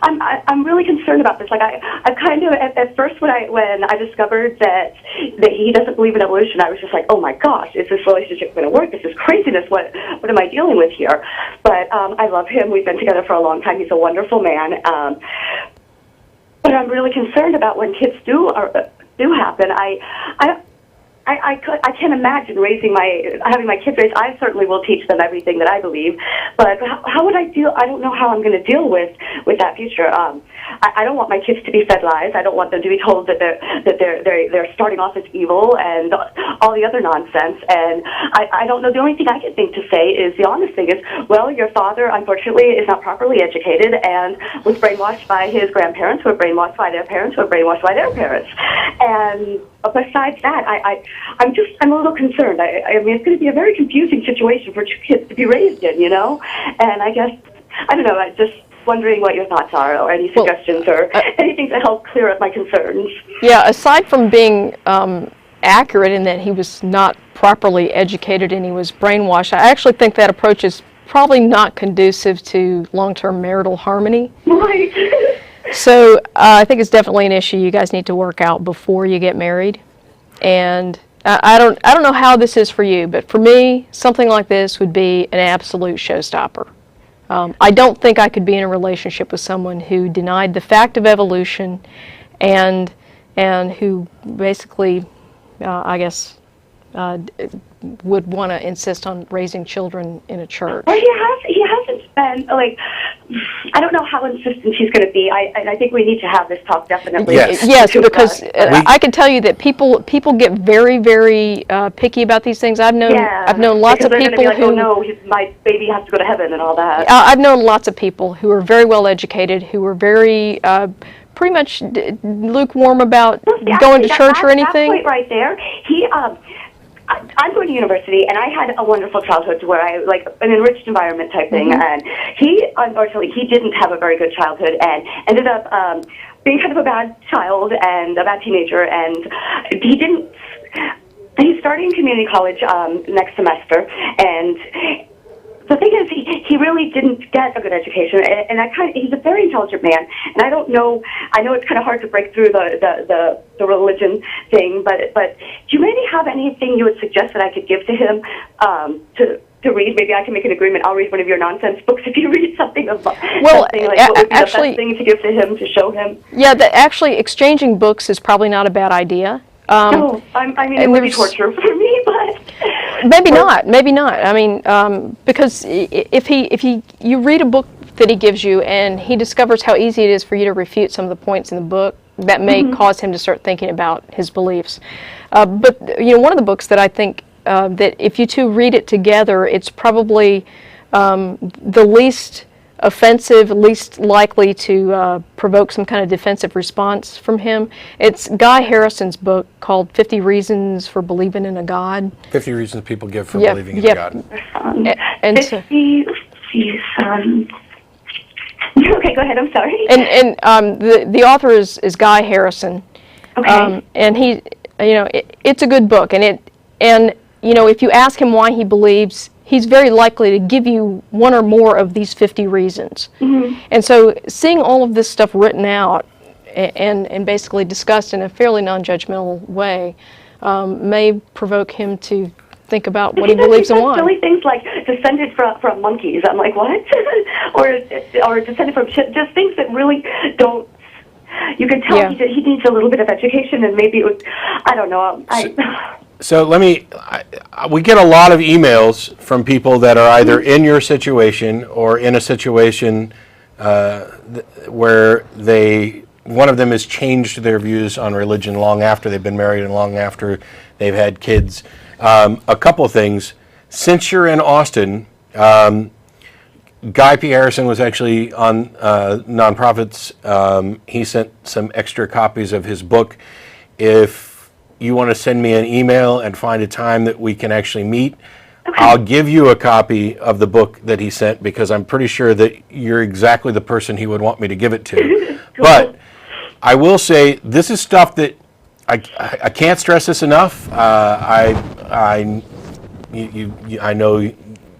Speaker 5: I'm really concerned about this. Like I kind of at first when I discovered that he doesn't believe in evolution, I was just like, oh my gosh, is this relationship going to work? This is craziness. What am I dealing with here? But I love him. We've been together for a long time. He's a wonderful man. But I'm really concerned about when kids do happen. I can't imagine having my kids raised. I certainly will teach them everything that I believe, but how would I deal? I don't know how I'm going to deal with that future. I don't want my kids to be fed lies. I don't want them to be told that they're starting off as evil and all the other nonsense. And I don't know. The only thing I can think to say is the honest thing is, well, your father unfortunately is not properly educated and was brainwashed by his grandparents, who were brainwashed by their parents, who were brainwashed by their parents. And besides that, I'm a little concerned. I mean, it's going to be a very confusing situation for kids to be raised in, And I guess, I don't know, I'm just wondering what your thoughts are, or any suggestions, or anything to help clear up my concerns.
Speaker 2: Yeah, aside from being accurate in that he was not properly educated and he was brainwashed, I actually think that approach is probably not conducive to long-term marital harmony.
Speaker 5: Right.
Speaker 2: So I think it's definitely an issue you guys need to work out before you get married. And I don't know how this is for you, but for me, something like this would be an absolute showstopper. I don't think I could be in a relationship with someone who denied the fact of evolution and who basically, I guess, would want to insist on raising children in a church.
Speaker 5: Well, he hasn't been, like, I don't know how insistent he's going to be. I think we need to have this talk, definitely.
Speaker 2: Yes, because I can tell you that people get very, very picky about these things. I've known lots of people
Speaker 5: like, oh no, my baby has to go to heaven and all that.
Speaker 2: I've known lots of people who are very well educated, who are very pretty much lukewarm about going to church or anything.
Speaker 5: That point right there, I'm going to university, and I had a wonderful childhood where I, like, an enriched environment type thing, and unfortunately, he didn't have a very good childhood and ended up being kind of a bad child and a bad teenager, and he's starting community college next semester, and the thing is, he really didn't get a good education, and he's a very intelligent man, and I don't know, I know it's kind of hard to break through the religion thing, but do you maybe have anything you would suggest that I could give to him to read? Maybe I can make an agreement. I'll read one of your nonsense books if you read something like what would be the best thing to give to him, to show him? Yeah,
Speaker 2: actually exchanging books is probably not a bad idea.
Speaker 5: No, I mean, it would be torture for me, but
Speaker 2: maybe not. I mean, because if you read a book that he gives you and he discovers how easy it is for you to refute some of the points in the book, that may cause him to start thinking about his beliefs. But one of the books that I think that if you two read it together, it's probably the least offensive, least likely to provoke some kind of defensive response from him. It's Guy Harrison's book called 50 Reasons for Believing in a God.
Speaker 1: 50 Reasons People Give for Believing in a God.
Speaker 5: Okay, go ahead, I'm sorry.
Speaker 2: And the author is Guy Harrison.
Speaker 5: Okay.
Speaker 2: And he, it's a good book. And if you ask him why he believes, he's very likely to give you one or more of these 50 reasons. And so seeing all of this stuff written out and basically discussed in a fairly non-judgmental way may provoke him to think about what he believes and why.
Speaker 5: Silly things like descended from monkeys. I'm like, what? or descended from just things that really don't. You can tell he needs a little bit of education, and maybe it would. I don't know.
Speaker 1: So we get a lot of emails from people that are either in your situation or in a situation where one of them has changed their views on religion long after they've been married and long after they've had kids. A couple of things. Since you're in Austin, Guy P. Harrison was actually on Nonprofits. He sent some extra copies of his book. If you want to send me an email and find a time that we can actually meet, I'll give you a copy of the book that he sent, because I'm pretty sure that you're exactly the person he would want me to give it to.
Speaker 5: Cool.
Speaker 1: But I will say, this is stuff that I can't stress this enough. I know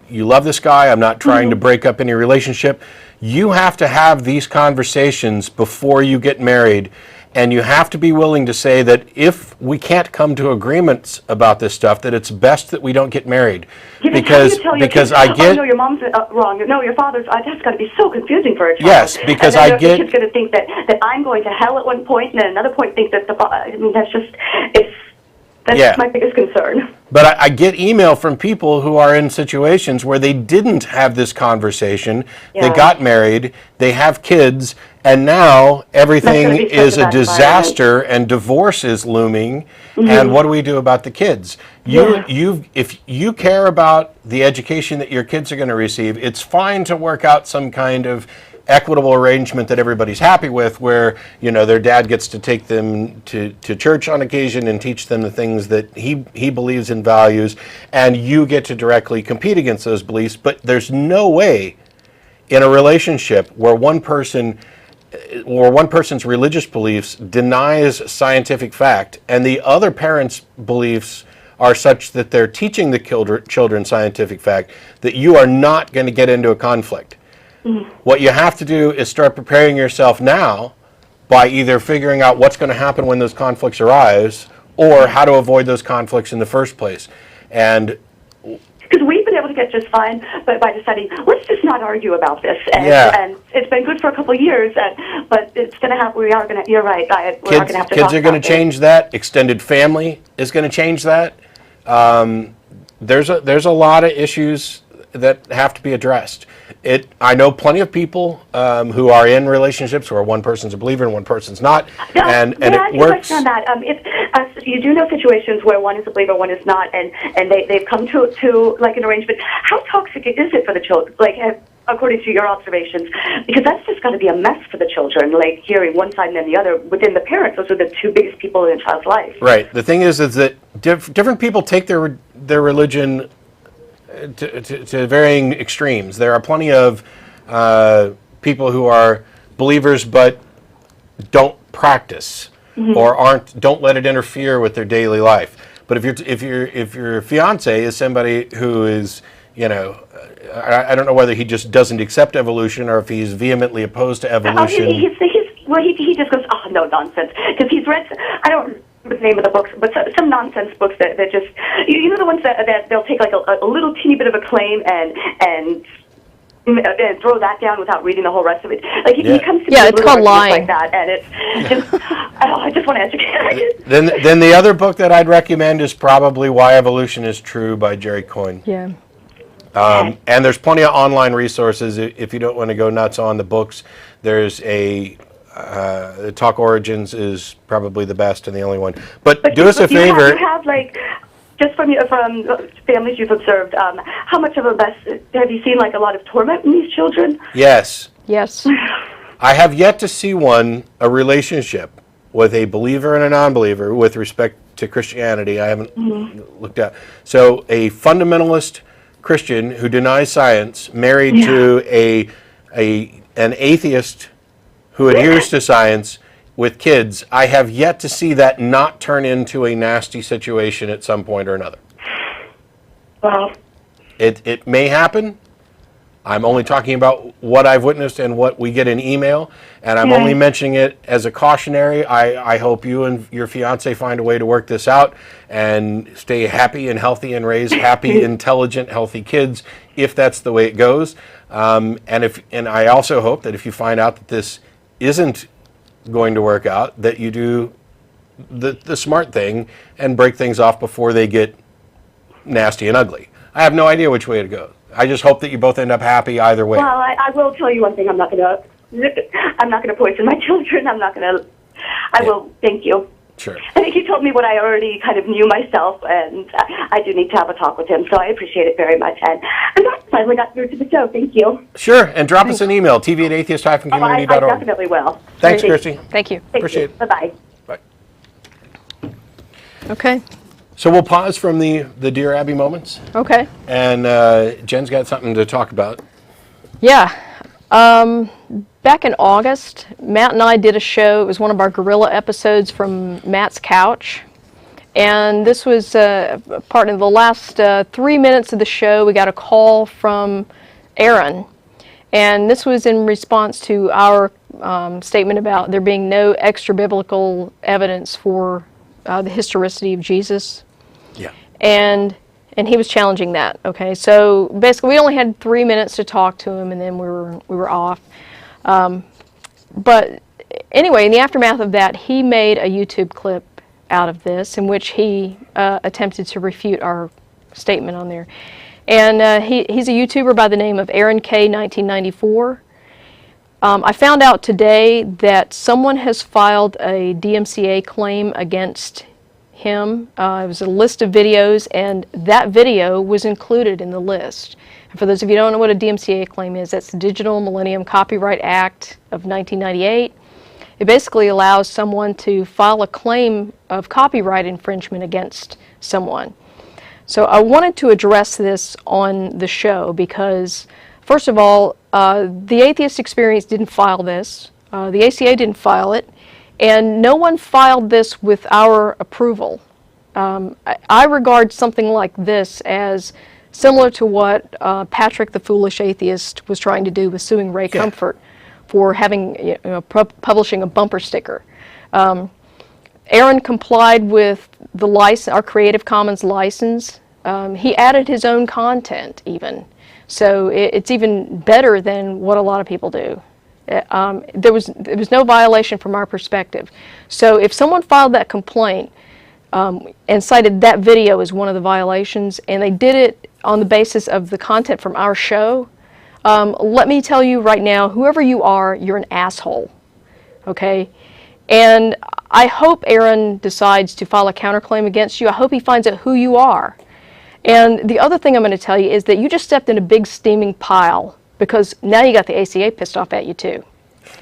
Speaker 1: you love this guy. I'm not trying to break up any relationship. You have to have these conversations before you get married. And you have to be willing to say that if we can't come to agreements about this stuff, that it's best that we don't get married. Because I get.
Speaker 5: Oh, no, your mom's wrong. No, your father's. That's got to be so confusing for a child.
Speaker 1: Yes, because I get.
Speaker 5: The kid's going to think that I'm going to hell at one point, and at another point think that I mean, that's just. It's. That's
Speaker 1: Yeah.
Speaker 5: my biggest concern.
Speaker 1: But I get email from people who are in situations where they didn't have this conversation. They
Speaker 5: Yeah.
Speaker 1: got married, they have kids, and now everything
Speaker 5: That's gonna be
Speaker 1: is
Speaker 5: such a
Speaker 1: a
Speaker 5: bad
Speaker 1: disaster and divorce is looming. And what do we do about the kids? If you care about the education that your kids are going to receive, it's fine to work out some kind of equitable arrangement that everybody's happy with, where their dad gets to take them to church on occasion and teach them the things that he believes in, values, and you get to directly compete against those beliefs. But there's no way in a relationship where one person's religious beliefs denies scientific fact and the other parent's beliefs are such that they're teaching the children scientific fact, that you are not going to get into a conflict. What you have to do is start preparing yourself now by either figuring out what's going to happen when those conflicts arise or how to avoid those conflicts in the first place. And
Speaker 5: Because we've been able to get just fine, but by deciding, let's just not argue about this. And,
Speaker 1: Yeah.
Speaker 5: and it's been good for a couple of years, but it's going to have, you're right, we're going to have to talk
Speaker 1: kids are going to
Speaker 5: about
Speaker 1: change that. Extended family is going to change that. There's a lot of issues that have to be addressed. I know plenty of people who are in relationships where one person's a believer and one person's not,
Speaker 5: No,
Speaker 1: and
Speaker 5: may I
Speaker 1: it
Speaker 5: ask you a
Speaker 1: works.
Speaker 5: question on that? If you do know situations where one is a believer, one is not, and they've come to like an arrangement, how toxic is it for the children? Like, according to your observations, because that's just going to be a mess for the children. Like hearing one side and then the other within the parents. Those are the two biggest people in a child's life.
Speaker 1: Right. The thing is that different people take their religion to varying extremes. There are plenty of people who are believers but don't practice or don't let it interfere with their daily life. But if your fiance is somebody who is, I don't know whether he just doesn't accept evolution or if he's vehemently opposed to evolution.
Speaker 5: He just goes, oh, no, nonsense. Because he's read, I don't remember the name of the books, but some nonsense books that just, the ones that they'll take like a little teeny bit of a claim and throw that down without reading the whole rest of it. Like he comes to me with
Speaker 2: it's called
Speaker 5: arguments
Speaker 2: lying.
Speaker 5: like that, and it's just, I just want to educate.
Speaker 1: Then the other book that I'd recommend is probably Why Evolution is True by Jerry Coyne.
Speaker 2: Yeah.
Speaker 1: And there's plenty of online resources if you don't want to go nuts on the books. There's Talk Origins is probably the best and the only one. But do us a favor.
Speaker 5: You have like, just from families you've observed, how much of a mess have you seen? Like a lot of torment in these children?
Speaker 1: Yes.
Speaker 2: Yes.
Speaker 1: I have yet to see a relationship with a believer and a non-believer with respect to Christianity. I haven't looked at. So a fundamentalist Christian who denies science married to an atheist who adheres to science with kids, I have yet to see that not turn into a nasty situation at some point or another.
Speaker 5: Wow.
Speaker 1: It may happen. I'm only talking about what I've witnessed and what we get in email, and I'm only mentioning it as a cautionary. I hope you and your fiance find a way to work this out and stay happy and healthy and raise happy, intelligent, healthy kids, if that's the way it goes. And I also hope that if you find out that this isn't going to work out, that you do the smart thing and break things off before they get nasty and ugly. I have no idea which way it goes. I just hope that you both end up happy either way.
Speaker 5: Well, I will tell you one thing. I'm not going to poison my children. I will. Thank you.
Speaker 1: Sure.
Speaker 5: I think you told me what I already kind of knew myself, and I do need to have a talk with him, so I appreciate it very much. And I'm glad I finally got through to the show. Thank you.
Speaker 1: Sure, and drop us an email, tv@atheist-community.org.
Speaker 5: I definitely will.
Speaker 1: Thanks, Christy.
Speaker 2: Thank you.
Speaker 1: Appreciate it.
Speaker 5: Bye-bye.
Speaker 1: Bye.
Speaker 2: Okay.
Speaker 1: So we'll pause from the Dear Abby moments,
Speaker 2: Okay.
Speaker 1: and Jen's got something to talk about.
Speaker 2: Yeah. Back in August, Matt and I did a show. It was one of our Gorilla episodes from Matt's couch. And this was part of the last 3 minutes of the show. We got a call from Aaron. And this was in response to our statement about there being no extra biblical evidence for the historicity of Jesus.
Speaker 1: Yeah.
Speaker 2: And he was challenging that. Okay, so basically we only had 3 minutes to talk to him, and then we were off. But anyway, in the aftermath of that, he made a YouTube clip out of this in which he attempted to refute our statement on there. And he's a YouTuber by the name of Aaron K. 1994. I found out today that someone has filed a DMCA claim against him. It was a list of videos, and that video was included in the list. And for those of you who don't know what a DMCA claim is, that's the Digital Millennium Copyright Act of 1998. It basically allows someone to file a claim of copyright infringement against someone. So I wanted to address this on the show because, first of all, the Atheist Experience didn't file this. The ACA didn't file it. And no one filed this with our approval. I regard something like this as similar to what Patrick the Foolish Atheist was trying to do with suing Ray Comfort for having, publishing a bumper sticker. Aaron complied with the license, our Creative Commons license. He added his own content even. So it's even better than what a lot of people do. There was no violation from our perspective. So if someone filed that complaint and cited that video as one of the violations, and they did it on the basis of the content from our show, let me tell you right now, whoever you are, you're an asshole, okay? And I hope Aaron decides to file a counterclaim against you. I hope he finds out who you are. And the other thing I'm going to tell you is that you just stepped in a big steaming pile because now you got the ACA pissed off at you too.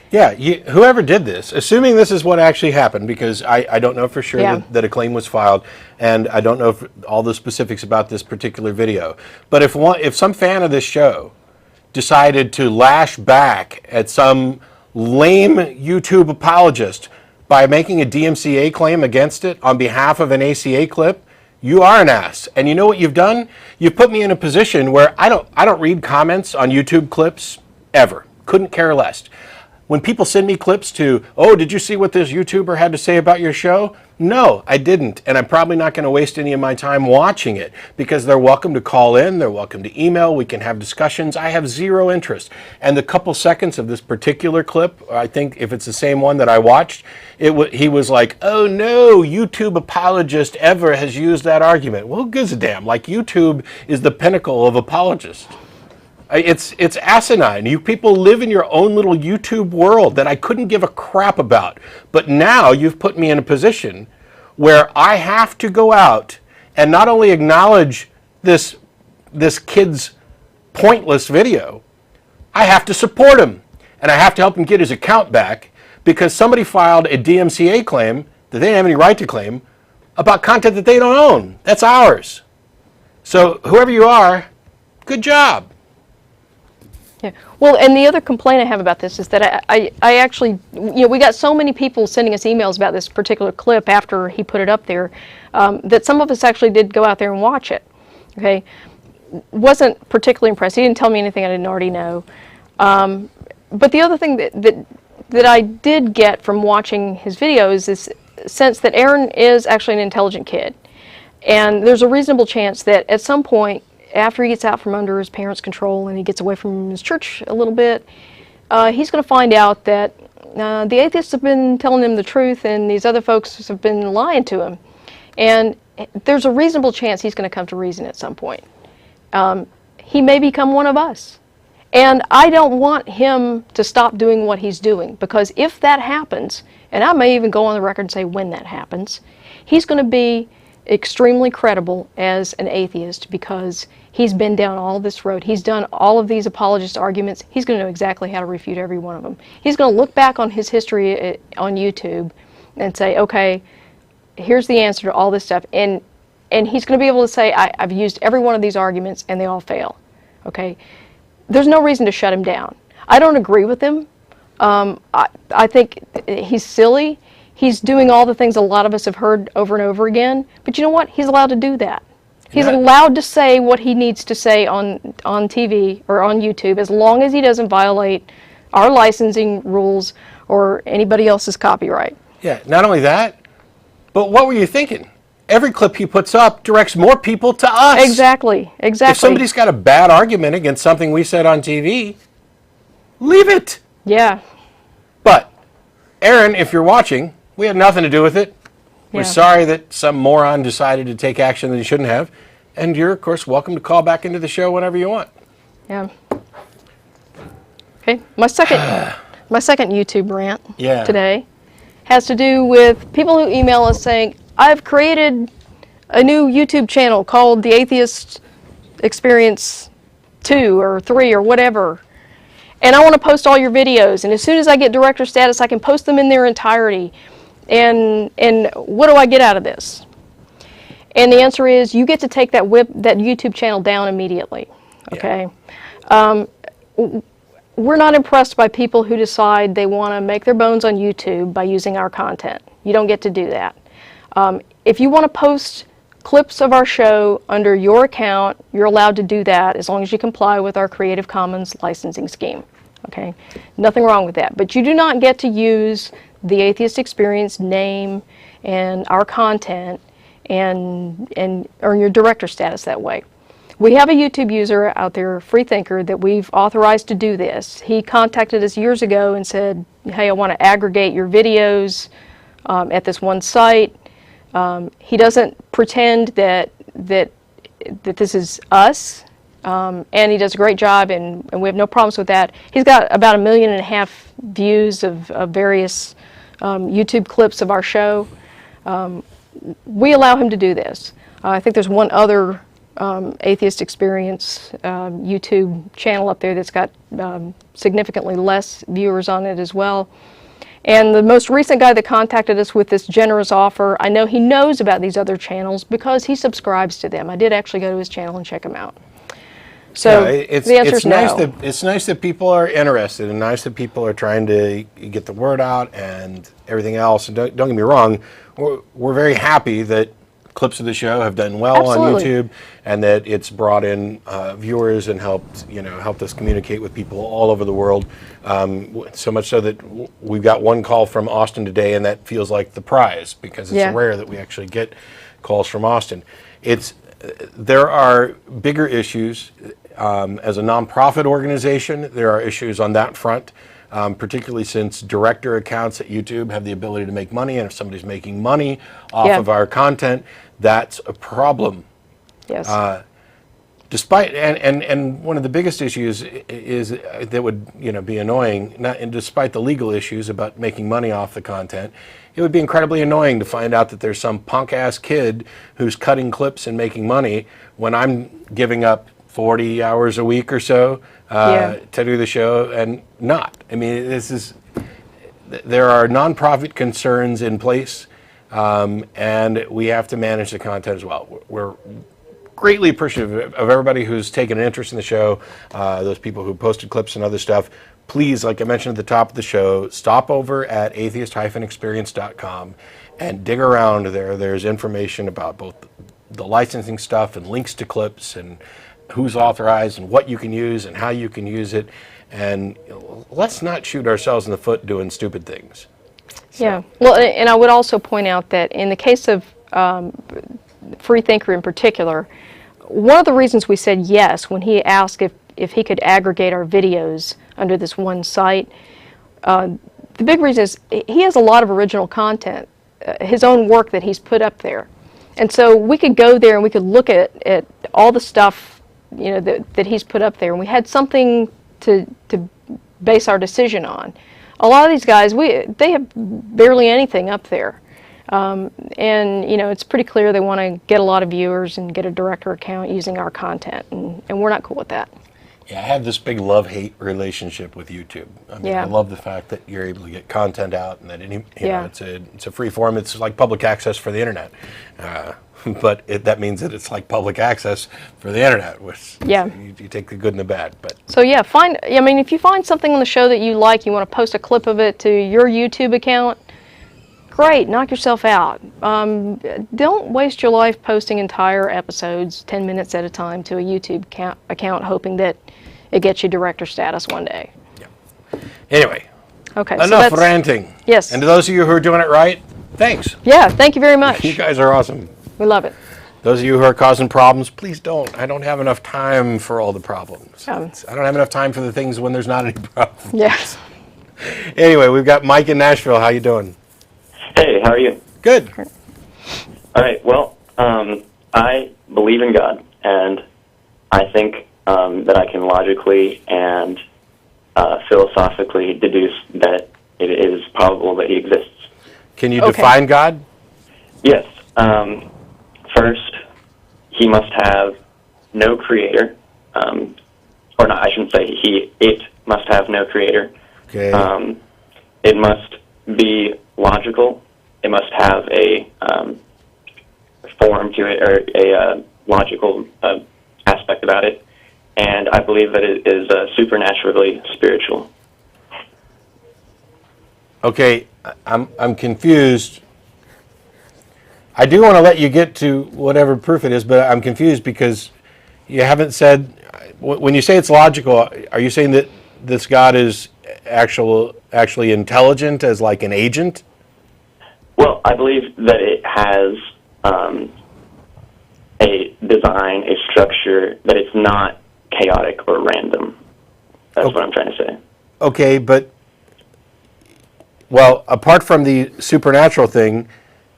Speaker 1: Yeah, whoever did this, assuming this is what actually happened, because I don't know for sure that a claim was filed, and I don't know all the specifics about this particular video. But if some fan of this show decided to lash back at some lame YouTube apologist by making a DMCA claim against it on behalf of an ACA clip, you are an ass. And you know what you've done? You've put me in a position where I don't read comments on YouTube clips ever. Couldn't care less. When people send me clips to, oh, did you see what this YouTuber had to say about your show? No, I didn't. And I'm probably not going to waste any of my time watching it because they're welcome to call in. They're welcome to email. We can have discussions. I have zero interest. And the couple seconds of this particular clip, I think if it's the same one that I watched, he was like, oh no, YouTube apologist ever has used that argument. Well, who gives a damn? Like, YouTube is the pinnacle of apologists. It's asinine. You people live in your own little YouTube world that I couldn't give a crap about. But now you've put me in a position where I have to go out and not only acknowledge this kid's pointless video, I have to support him. And I have to help him get his account back because somebody filed a DMCA claim that they didn't have any right to claim about content that they don't own. That's ours. So whoever you are, good job.
Speaker 2: Yeah. Well, and the other complaint I have about this is that I actually, we got so many people sending us emails about this particular clip after he put it up there that some of us actually did go out there and watch it. Okay, wasn't particularly impressed. He didn't tell me anything I didn't already know. But the other thing that I did get from watching his videos is this sense that Aaron is actually an intelligent kid, and there's a reasonable chance that at some point, after he gets out from under his parents' control and he gets away from his church a little bit, he's going to find out that the atheists have been telling him the truth and these other folks have been lying to him. And there's a reasonable chance he's going to come to reason at some point. He may become one of us. And I don't want him to stop doing what he's doing, because if that happens, and I may even go on the record and say when that happens, he's going to be extremely credible as an atheist because he's been down all this road. He's done all of these apologist arguments. He's going to know exactly how to refute every one of them. He's going to look back on his history on YouTube and say, okay, here's the answer to all this stuff. And he's going to be able to say, I've used every one of these arguments and they all fail. Okay? There's no reason to shut him down. I don't agree with him. I think he's silly. He's doing all the things a lot of us have heard over and over again. But you know what? He's allowed to do that. He's allowed to say what he needs to say on TV or on YouTube as long as he doesn't violate our licensing rules or anybody else's copyright.
Speaker 1: Yeah, not only that, but what were you thinking? Every clip he puts up directs more people to us.
Speaker 2: Exactly, exactly.
Speaker 1: If somebody's got a bad argument against something we said on TV, leave it.
Speaker 2: Yeah.
Speaker 1: But, Aaron, if you're watching, we had nothing to do with it. We're
Speaker 2: Yeah.
Speaker 1: sorry that some moron decided to take action that he shouldn't have. And you're, of course, welcome to call back into the show whenever you want.
Speaker 2: Yeah. Okay. My second YouTube rant
Speaker 1: Yeah.
Speaker 2: today has to do with people who email us saying, I've created a new YouTube channel called the Atheist Experience 2 or 3 or whatever. And I want to post all your videos. And as soon as I get director status, I can post them in their entirety. And what do I get out of this? And the answer is you get to take that YouTube channel down immediately. Okay. We're not impressed by people who decide they want to make their bones on YouTube by using our content. You don't get to do that. If you want to post clips of our show under your account, you're allowed to do that as long as you comply with our Creative Commons licensing scheme. Okay? Nothing wrong with that. But you do not get to use the Atheist Experience name and our content and earn your director status that way. We have a YouTube user out there, Freethinker, that we've authorized to do this. He contacted us years ago and said, hey, I want to aggregate your videos at this one site. He doesn't pretend that this is us, and he does a great job, and we have no problems with that. He's got about 1.5 million views of various YouTube clips of our show. We allow him to do this. I think there's one other Atheist Experience YouTube channel up there that's got significantly less viewers on it as well. And the most recent guy that contacted us with this generous offer, I know he knows about these other channels because he subscribes to them. I did actually go to his channel and check him out. So the answer is no.
Speaker 1: It's nice that people are interested and nice that people are trying to get the word out and everything else. And don't get me wrong, we're very happy that clips of the show have done well on YouTube, and that it's brought in viewers and helped us communicate with people all over the world. So much so that we've got one call from Austin today, and that feels like the prize because it's rare that we actually get calls from Austin. There are bigger issues. As a nonprofit organization, there are issues on that front. Particularly since director accounts at YouTube have the ability to make money, and if somebody's making money off of our content, that's a problem.
Speaker 2: Yes.
Speaker 1: Despite and one of the biggest issues is that would be annoying. And despite the legal issues about making money off the content, it would be incredibly annoying to find out that there's some punk ass kid who's cutting clips and making money when I'm giving up 40 hours a week or so to do the show and not. I mean, there are nonprofit concerns in place, and we have to manage the content as well. We're greatly appreciative of everybody who's taken an interest in the show, those people who posted clips and other stuff. Please, like I mentioned at the top of the show, stop over at atheist-experience.com and dig around there. There's information about both the licensing stuff and links to clips and who's authorized and what you can use and how you can use it. And let's not shoot ourselves in the foot doing stupid things. So.
Speaker 2: Yeah. Well, and I would also point out that in the case of Freethinker in particular, one of the reasons we said yes when he asked if he could aggregate our videos under this one site, the big reason is he has a lot of original content, his own work that he's put up there. And so we could go there and we could look at all the stuff that he's put up there, and we had something to base our decision on. A lot of these guys, they have barely anything up there, and it's pretty clear they want to get a lot of viewers and get a director account using our content, and we're not cool with that.
Speaker 1: Yeah, I have this big love-hate relationship with YouTube. I mean, I love the fact that you're able to get content out, and that it's a free form. It's like public access for the internet. But that means that it's like public access for the internet, which you take the good and the bad. But
Speaker 2: so if you find something on the show that you like, you want to post a clip of it to your YouTube account, great, knock yourself out. Don't waste your life posting entire episodes 10 minutes at a time to a YouTube account hoping that it gets you director status one day.
Speaker 1: Yeah. Anyway,
Speaker 2: okay,
Speaker 1: enough ranting.
Speaker 2: Yes.
Speaker 1: And to those of you who are doing it right, thanks.
Speaker 2: Yeah, thank you very much.
Speaker 1: You guys are awesome.
Speaker 2: We love it.
Speaker 1: Those of you who are causing problems, please don't. I don't have enough time for all the problems. I don't have enough time for the things when there's not any problems.
Speaker 2: Yes.
Speaker 1: Anyway, we've got Mike in Nashville. How you doing?
Speaker 6: Hey, how are you?
Speaker 1: Good.
Speaker 6: All right. Well, I believe in God, and I think that I can logically and philosophically deduce that it is probable that He exists.
Speaker 1: Can you
Speaker 2: Okay.
Speaker 1: define God?
Speaker 6: Yes. First, He must have no creator, or not. I shouldn't say He. It must have no creator.
Speaker 1: Okay.
Speaker 6: It must be logical. It must have a form to it, or a logical aspect about it. And I believe that it is supernaturally spiritual.
Speaker 1: Okay, I'm confused. I do want to let you get to whatever proof it is, but I'm confused because you haven't said, when you say it's logical, are you saying that this God is actually intelligent as like an agent?
Speaker 6: Well, I believe that it has a design, a structure, that it's not chaotic or random. That's what I'm trying to say.
Speaker 1: Okay, but, well, apart from the supernatural thing,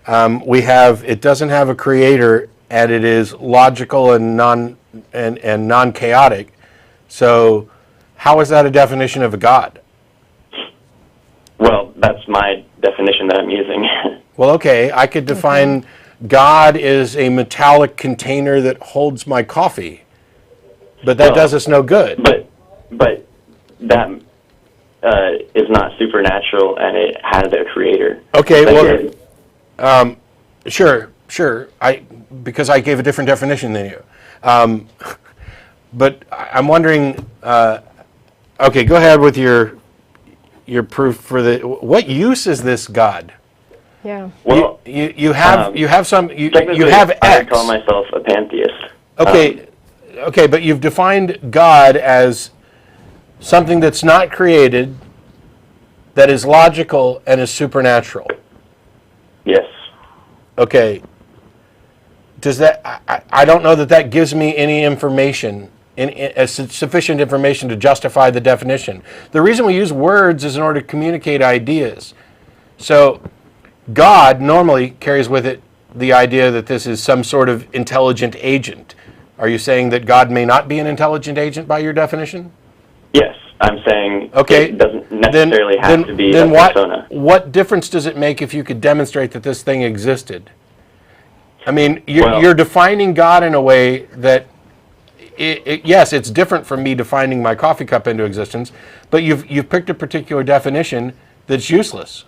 Speaker 1: it doesn't have a creator, and it is logical and non-chaotic. So how is that a definition of a God?
Speaker 6: Well, that's my definition that I'm using.
Speaker 1: Well, okay, I could define God as a metallic container that holds my coffee, but that does us no good.
Speaker 6: But that is not supernatural, and it has a creator.
Speaker 1: Okay, well, sure. Because I gave a different definition than you. But I'm wondering. Okay, go ahead with your proof for the. What use is this God?
Speaker 2: Yeah.
Speaker 6: Well,
Speaker 1: you have some. You
Speaker 6: technically,
Speaker 1: have
Speaker 6: I
Speaker 1: X.
Speaker 6: would call myself a pantheist.
Speaker 1: Okay, but you've defined God as something that's not created, that is logical and is supernatural.
Speaker 6: Yes.
Speaker 1: Okay. Does that? I don't know that gives me any information, sufficient information to justify the definition. The reason we use words is in order to communicate ideas. So, God normally carries with it the idea that this is some sort of intelligent agent. Are you saying that God may not be an intelligent agent by your definition?
Speaker 6: Yes, I'm saying
Speaker 1: Okay.
Speaker 6: it doesn't necessarily have to be a persona.
Speaker 1: What difference does it make if you could demonstrate that this thing existed? I mean, you're defining God in a way that, yes, it's different from me defining my coffee cup into existence, but you've picked a particular definition that's useless.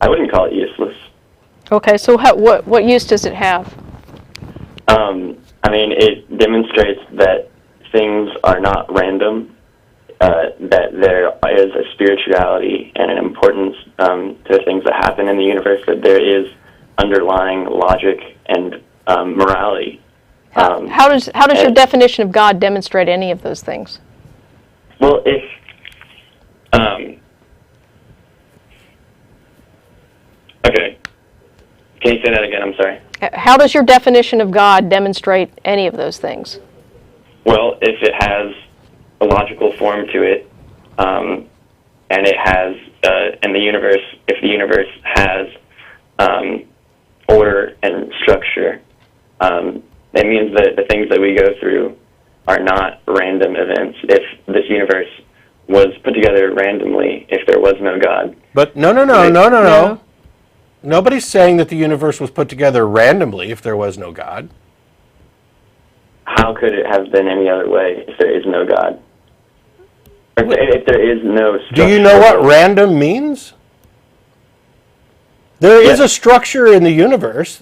Speaker 6: I wouldn't call it useless.
Speaker 2: Okay, so what use does it have?
Speaker 6: I mean, it demonstrates that things are not random, that there is a spirituality and an importance to things that happen in the universe, that there is underlying logic and morality.
Speaker 2: How does your definition of God demonstrate any of those things?
Speaker 6: Well, if okay, can you say that again? I'm sorry.
Speaker 2: How does your definition of God demonstrate any of those things?
Speaker 6: Well, if it has a logical form to it, and it has, and the universe, if the universe has order and structure, it means that the things that we go through are not random events. If this universe was put together randomly, if there was no God.
Speaker 1: But no. Nobody's saying that the universe was put together randomly if there was no God.
Speaker 6: How could it have been any other way if there is no God? Or if there is no structure?
Speaker 1: Do you know what random means? There is a structure in the universe.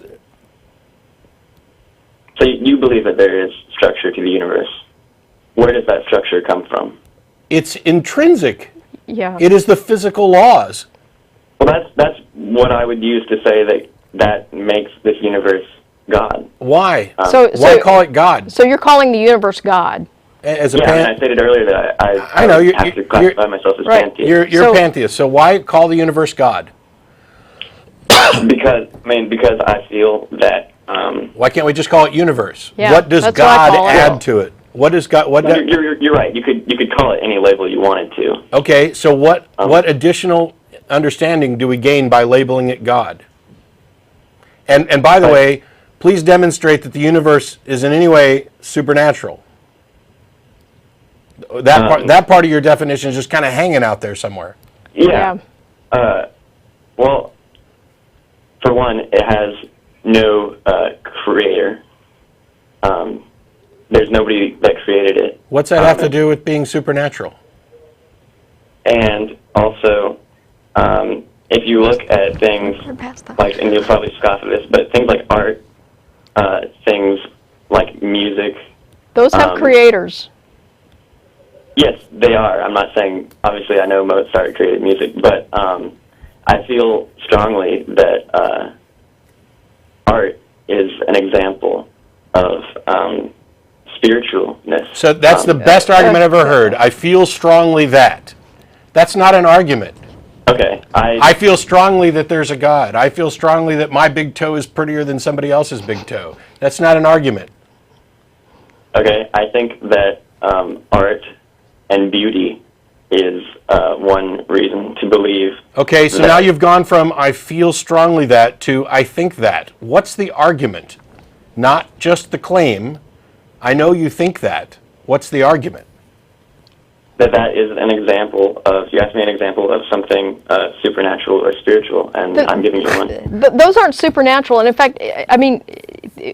Speaker 6: So you believe that there is structure to the universe. Where does that structure come from?
Speaker 1: It's intrinsic.
Speaker 2: Yeah.
Speaker 1: It is the physical laws.
Speaker 6: Well, that's what I would use to say that makes this universe God.
Speaker 1: Why?
Speaker 2: Why
Speaker 1: call it God?
Speaker 2: So you're calling the universe God?
Speaker 1: As a
Speaker 6: and I stated earlier that I
Speaker 1: know,
Speaker 6: have to classify myself as pantheist.
Speaker 1: You're a pantheist. So why call the universe God?
Speaker 6: Because I feel that.
Speaker 1: Why can't we just call it universe?
Speaker 2: Yeah,
Speaker 1: what does
Speaker 2: that's what I
Speaker 1: God
Speaker 2: call it.
Speaker 1: add to it? What does God? What?
Speaker 6: You're right. You could call it any label you wanted to.
Speaker 1: Okay. So what additional understanding do we gain by labeling it God? And by the way, please demonstrate that the universe is in any way supernatural. That part of your definition is just kind of hanging out there somewhere.
Speaker 6: Yeah. Well, for one, it has no creator. There's nobody that created it.
Speaker 1: What's that have to do with being supernatural?
Speaker 6: And also, if you look at things like, and you'll probably scoff at this, but things like art, things like music.
Speaker 2: Those have creators.
Speaker 6: Yes, they are. I'm not saying, obviously I know Mozart created music, but I feel strongly that art is an example of spiritualness.
Speaker 1: So that's the best argument I've ever heard. I feel strongly that. That's not an argument.
Speaker 6: Okay.
Speaker 1: I feel strongly that there's a God. I feel strongly that my big toe is prettier than somebody else's big toe. That's not an argument.
Speaker 6: Okay, I think that art and beauty is one reason to believe.
Speaker 1: Okay, so now you've gone from I feel strongly that to I think that. What's the argument? Not just the claim. I know you think that. What's the argument?
Speaker 6: That is an example of, you asked me an example of something supernatural or spiritual, and I'm giving you one.
Speaker 2: Those aren't supernatural. And in fact, I mean,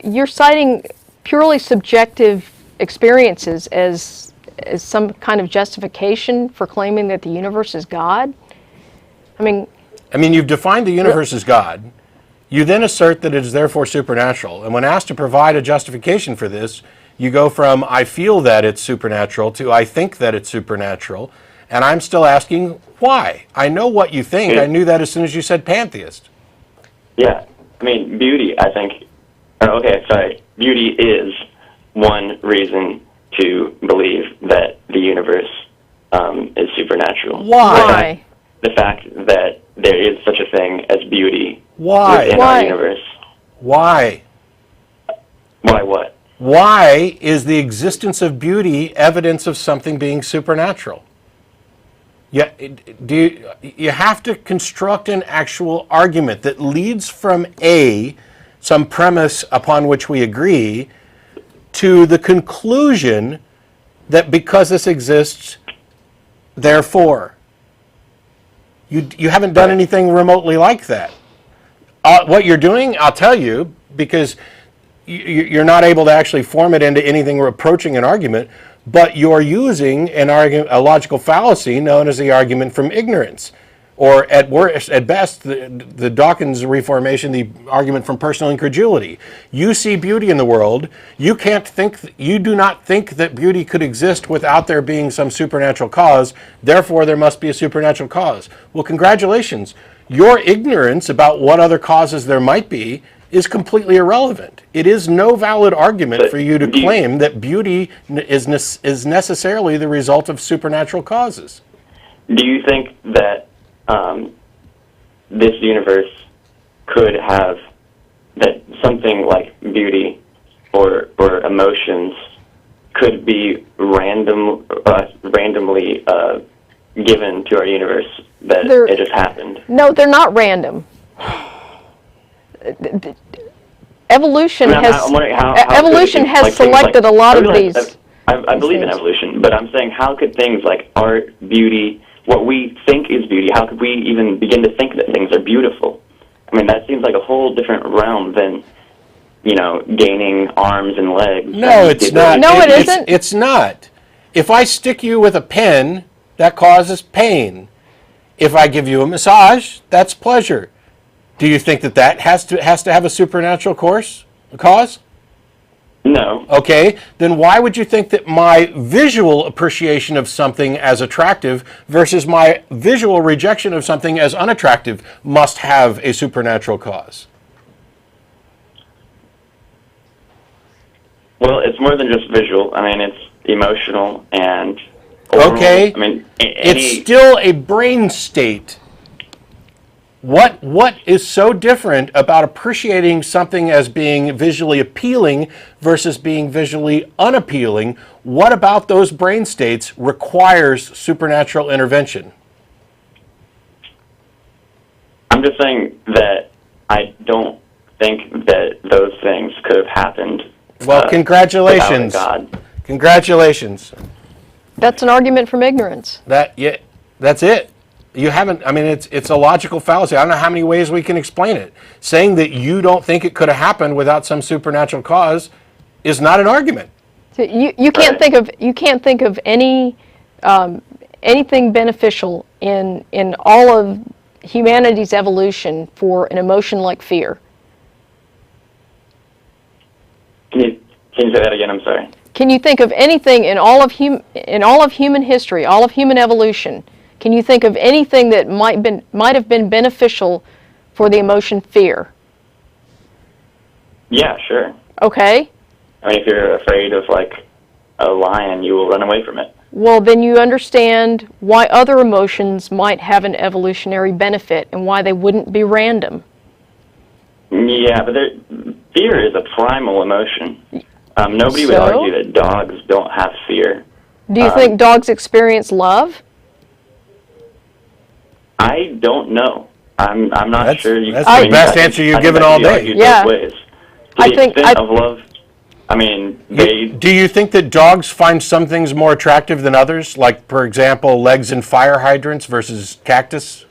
Speaker 2: you're citing purely subjective experiences as some kind of justification for claiming that the universe is God. I mean,
Speaker 1: you've defined the universe as God. You then assert that it is therefore supernatural. And when asked to provide a justification for this, you go from I feel that it's supernatural to I think that it's supernatural. And I'm still asking why. I know what you think. I knew that as soon as you said pantheist.
Speaker 6: Yeah. I mean, beauty, I think, beauty is one reason to believe that the universe is supernatural.
Speaker 1: Why?
Speaker 6: The fact that there is such a thing as beauty
Speaker 1: within
Speaker 6: our universe.
Speaker 1: Why?
Speaker 6: Why what?
Speaker 1: Why is the existence of beauty evidence of something being supernatural? You have to construct an actual argument that leads from some premise upon which we agree, to the conclusion that because this exists, therefore. You haven't done anything remotely like that. What you're doing, I'll tell you, because you're not able to actually form it into anything approaching an argument, but you're using a logical fallacy known as the argument from ignorance, or at best, the Dawkins reformation, the argument from personal incredulity. You see beauty in the world. You do not think that beauty could exist without there being some supernatural cause. Therefore, there must be a supernatural cause. Well, congratulations. Your ignorance about what other causes there might be is completely irrelevant. It is no valid argument for you to claim that beauty is necessarily the result of supernatural causes.
Speaker 6: Do you think that this universe could have, that something like beauty or emotions could be randomly given to our universe, that it just happened?
Speaker 2: No, they're not random. Evolution has selected a lot of these.
Speaker 6: I believe in evolution, but I'm saying, how could things like art, beauty, what we think is beauty, how could we even begin to think that things are beautiful? I mean, that seems like a whole different realm than, gaining arms and legs.
Speaker 1: No, it's not.
Speaker 2: No, it isn't.
Speaker 1: It's not. If I stick you with a pen, that causes pain. If I give you a massage, that's pleasure. Do you think that has to have a supernatural cause?
Speaker 6: No.
Speaker 1: Okay, then why would you think that my visual appreciation of something as attractive versus my visual rejection of something as unattractive must have a supernatural cause?
Speaker 6: Well, it's more than just visual. I mean, it's emotional and overall,
Speaker 1: okay.
Speaker 6: I mean,
Speaker 1: it's still a brain state. What is so different about appreciating something as being visually appealing versus being visually unappealing? What about those brain states requires supernatural intervention?
Speaker 6: I'm just saying that I don't think that those things could have happened.
Speaker 1: Well, congratulations.
Speaker 6: Without a God.
Speaker 1: Congratulations.
Speaker 2: That's an argument from ignorance.
Speaker 1: That's it. You haven't, I mean, it's a logical fallacy. I don't know how many ways we can explain it. Saying that you don't think it could have happened without some supernatural cause is not an argument.
Speaker 2: So you can't think of any anything beneficial in all of humanity's evolution for an emotion like fear.
Speaker 6: Can you say that again? I'm sorry.
Speaker 2: Can you think of anything in all of human history, all of human evolution? Can you think of anything that might have been beneficial for the emotion fear?
Speaker 6: Yeah, sure.
Speaker 2: Okay.
Speaker 6: I mean, if you're afraid of like a lion, you will run away from it.
Speaker 2: Well, then you understand why other emotions might have an evolutionary benefit and why they wouldn't be random.
Speaker 6: Yeah, but fear is a primal emotion. Nobody would argue that dogs don't have fear.
Speaker 2: Do you think dogs experience love?
Speaker 6: I don't know. I'm not sure.
Speaker 1: That's the best answer you've given all day.
Speaker 2: Yeah.
Speaker 6: To the extent of love, I mean,
Speaker 1: Do you think that dogs find some things more attractive than others? Like, for example, legs in fire hydrants versus cactus?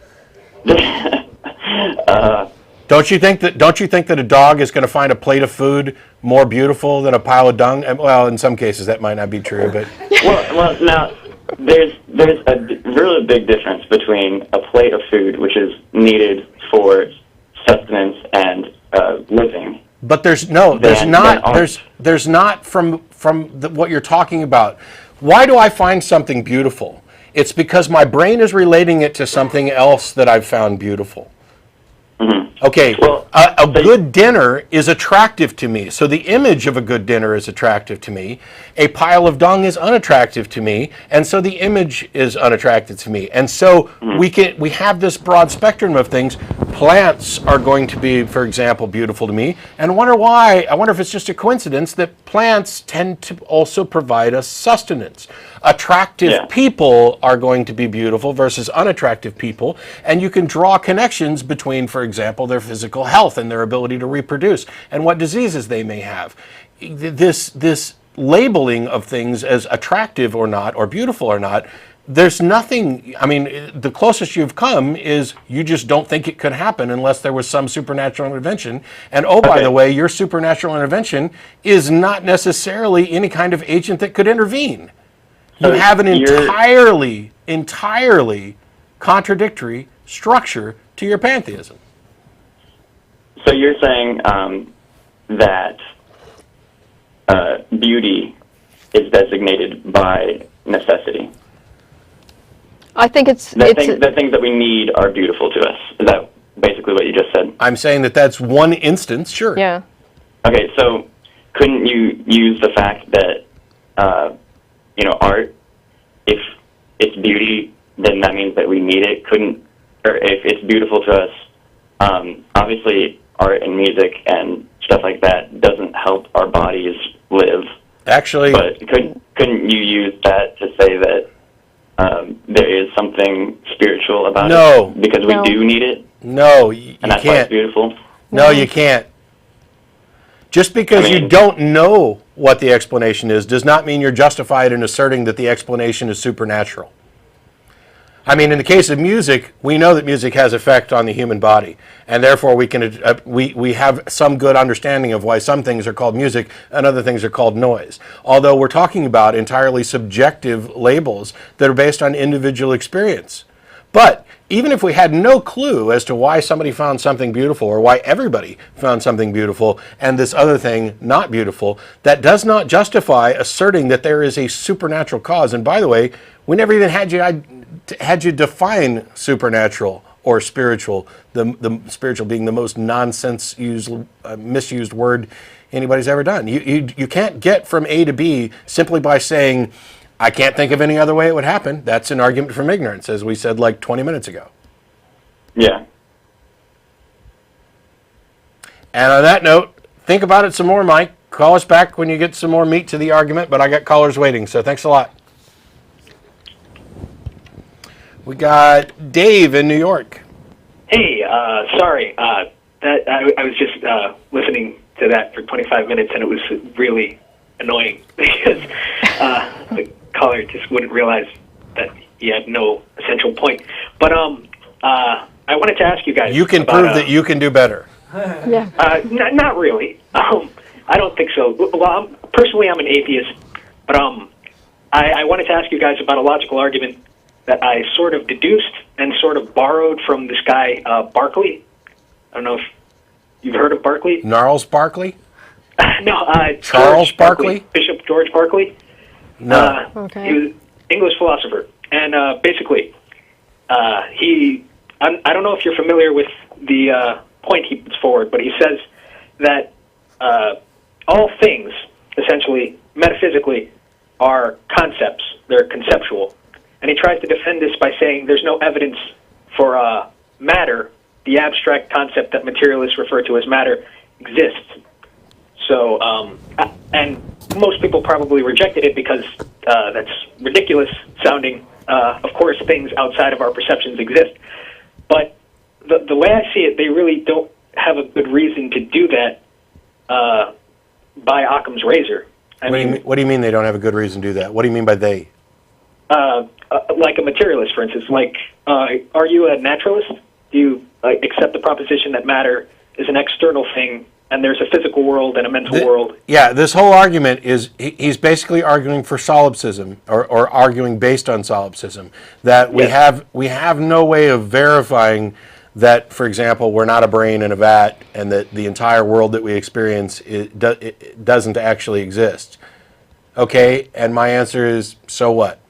Speaker 1: Don't you think that a dog is going to find a plate of food more beautiful than a pile of dung? Well, in some cases that might not be true, but
Speaker 6: well, now there's a really big difference between a plate of food, which is needed for sustenance and living.
Speaker 1: But there's not from what you're talking about. Why do I find something beautiful? It's because my brain is relating it to something else that I've found beautiful. Mm-hmm. Okay, well, a good dinner is attractive to me. So the image of a good dinner is attractive to me. A pile of dung is unattractive to me, and so the image is unattractive to me. And so we have this broad spectrum of things. Plants are going to be, for example, beautiful to me. And I wonder why. I wonder if it's just a coincidence that plants tend to also provide us sustenance. Attractive people are going to be beautiful versus unattractive people, and you can draw connections between, for example, their physical health and their ability to reproduce and what diseases they may have. This labeling of things as attractive or not, or beautiful or not, there's nothing, I mean, the closest you've come is you just don't think it could happen unless there was some supernatural intervention. And by the way, your supernatural intervention is not necessarily any kind of agent that could intervene. You have an entirely contradictory structure to your pantheism.
Speaker 6: So you're saying that beauty is designated by necessity?
Speaker 2: I think
Speaker 6: the things that we need are beautiful to us. Is that basically what you just said?
Speaker 1: I'm saying that that's one instance, sure.
Speaker 2: Yeah.
Speaker 6: Okay, so couldn't you use the fact that art, if it's beauty, then that means that we need it? Or if it's beautiful to us, obviously art and music and stuff like that doesn't help our bodies live.
Speaker 1: Actually,
Speaker 6: but couldn't you use that to say that there is something spiritual about it because we do need it?
Speaker 1: No, you
Speaker 6: and that's
Speaker 1: can't.
Speaker 6: Why it's beautiful.
Speaker 1: No, you can't. Just because you don't know what the explanation is does not mean you're justified in asserting that the explanation is supernatural. I mean, in the case of music, we know that music has effect on the human body, and therefore we can we have some good understanding of why some things are called music and other things are called noise. Although we're talking about entirely subjective labels that are based on individual experience. But even if we had no clue as to why somebody found something beautiful or why everybody found something beautiful and this other thing not beautiful, that does not justify asserting that there is a supernatural cause. And by the way, we never even had you define supernatural or spiritual, the spiritual being the most nonsense misused word anybody's ever done. You can't get from A to B simply by saying, I can't think of any other way it would happen. That's an argument from ignorance, as we said like 20 minutes ago.
Speaker 6: Yeah.
Speaker 1: And on that note, think about it some more, Mike. Call us back when you get some more meat to the argument, but I got callers waiting, so thanks a lot. We got Dave in New York.
Speaker 7: Hey, sorry. I was just listening to that for 25 minutes, and it was really annoying because the caller just wouldn't realize that he had no essential point. But I wanted to ask you guys.
Speaker 1: You can
Speaker 7: about,
Speaker 1: prove that you can do better.
Speaker 2: Yeah.
Speaker 7: Not really. I don't think so. Well, personally, I'm an atheist, but I wanted to ask you guys about a logical argument that I sort of deduced and sort of borrowed from this guy, Berkeley. I don't know if you've heard of Berkeley.
Speaker 1: Gnarls Barkley?
Speaker 7: No,
Speaker 1: Charles
Speaker 7: George
Speaker 1: Berkeley?
Speaker 7: Bishop George Berkeley.
Speaker 1: No.
Speaker 2: Okay.
Speaker 7: He was an English philosopher, and basically, I don't know if you're familiar with the point he puts forward, but he says that all things, essentially, metaphysically, are concepts. They're conceptual. And he tries to defend this by saying there's no evidence for matter, the abstract concept that materialists refer to as matter, exists. So, and most people probably rejected it because that's ridiculous sounding. Of course, things outside of our perceptions exist. But the way I see it, they really don't have a good reason to do that by Occam's razor.
Speaker 1: What do you mean they don't have a good reason to do that? What do you mean by they?
Speaker 7: Like a materialist, for instance. Like, are you a naturalist? Do you accept the proposition that matter is an external thing, and there's a physical world and a mental world?
Speaker 1: Yeah, this whole argument is, he's basically arguing for solipsism, or arguing based on solipsism, that we have no way of verifying that, for example, we're not a brain in a vat, and that the entire world that we experience it doesn't actually exist. Okay, and my answer is, so what?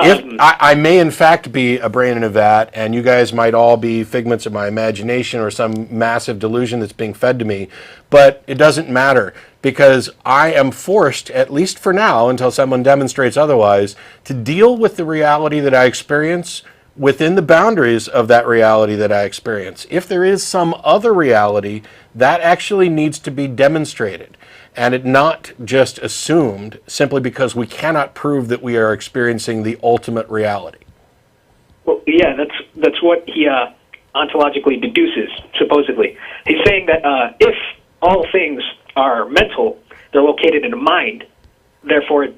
Speaker 1: If I may in fact be a brain in a vat, and you guys might all be figments of my imagination or some massive delusion that's being fed to me, but it doesn't matter, because I am forced, at least for now, until someone demonstrates otherwise, to deal with the reality that I experience within the boundaries of that reality that I experience. If there is some other reality, that actually needs to be demonstrated, and it not just assumed simply because we cannot prove that we are experiencing the ultimate reality.
Speaker 7: Well, yeah, that's what he ontologically deduces, supposedly. He's saying that if all things are mental, they're located in a mind. Therefore,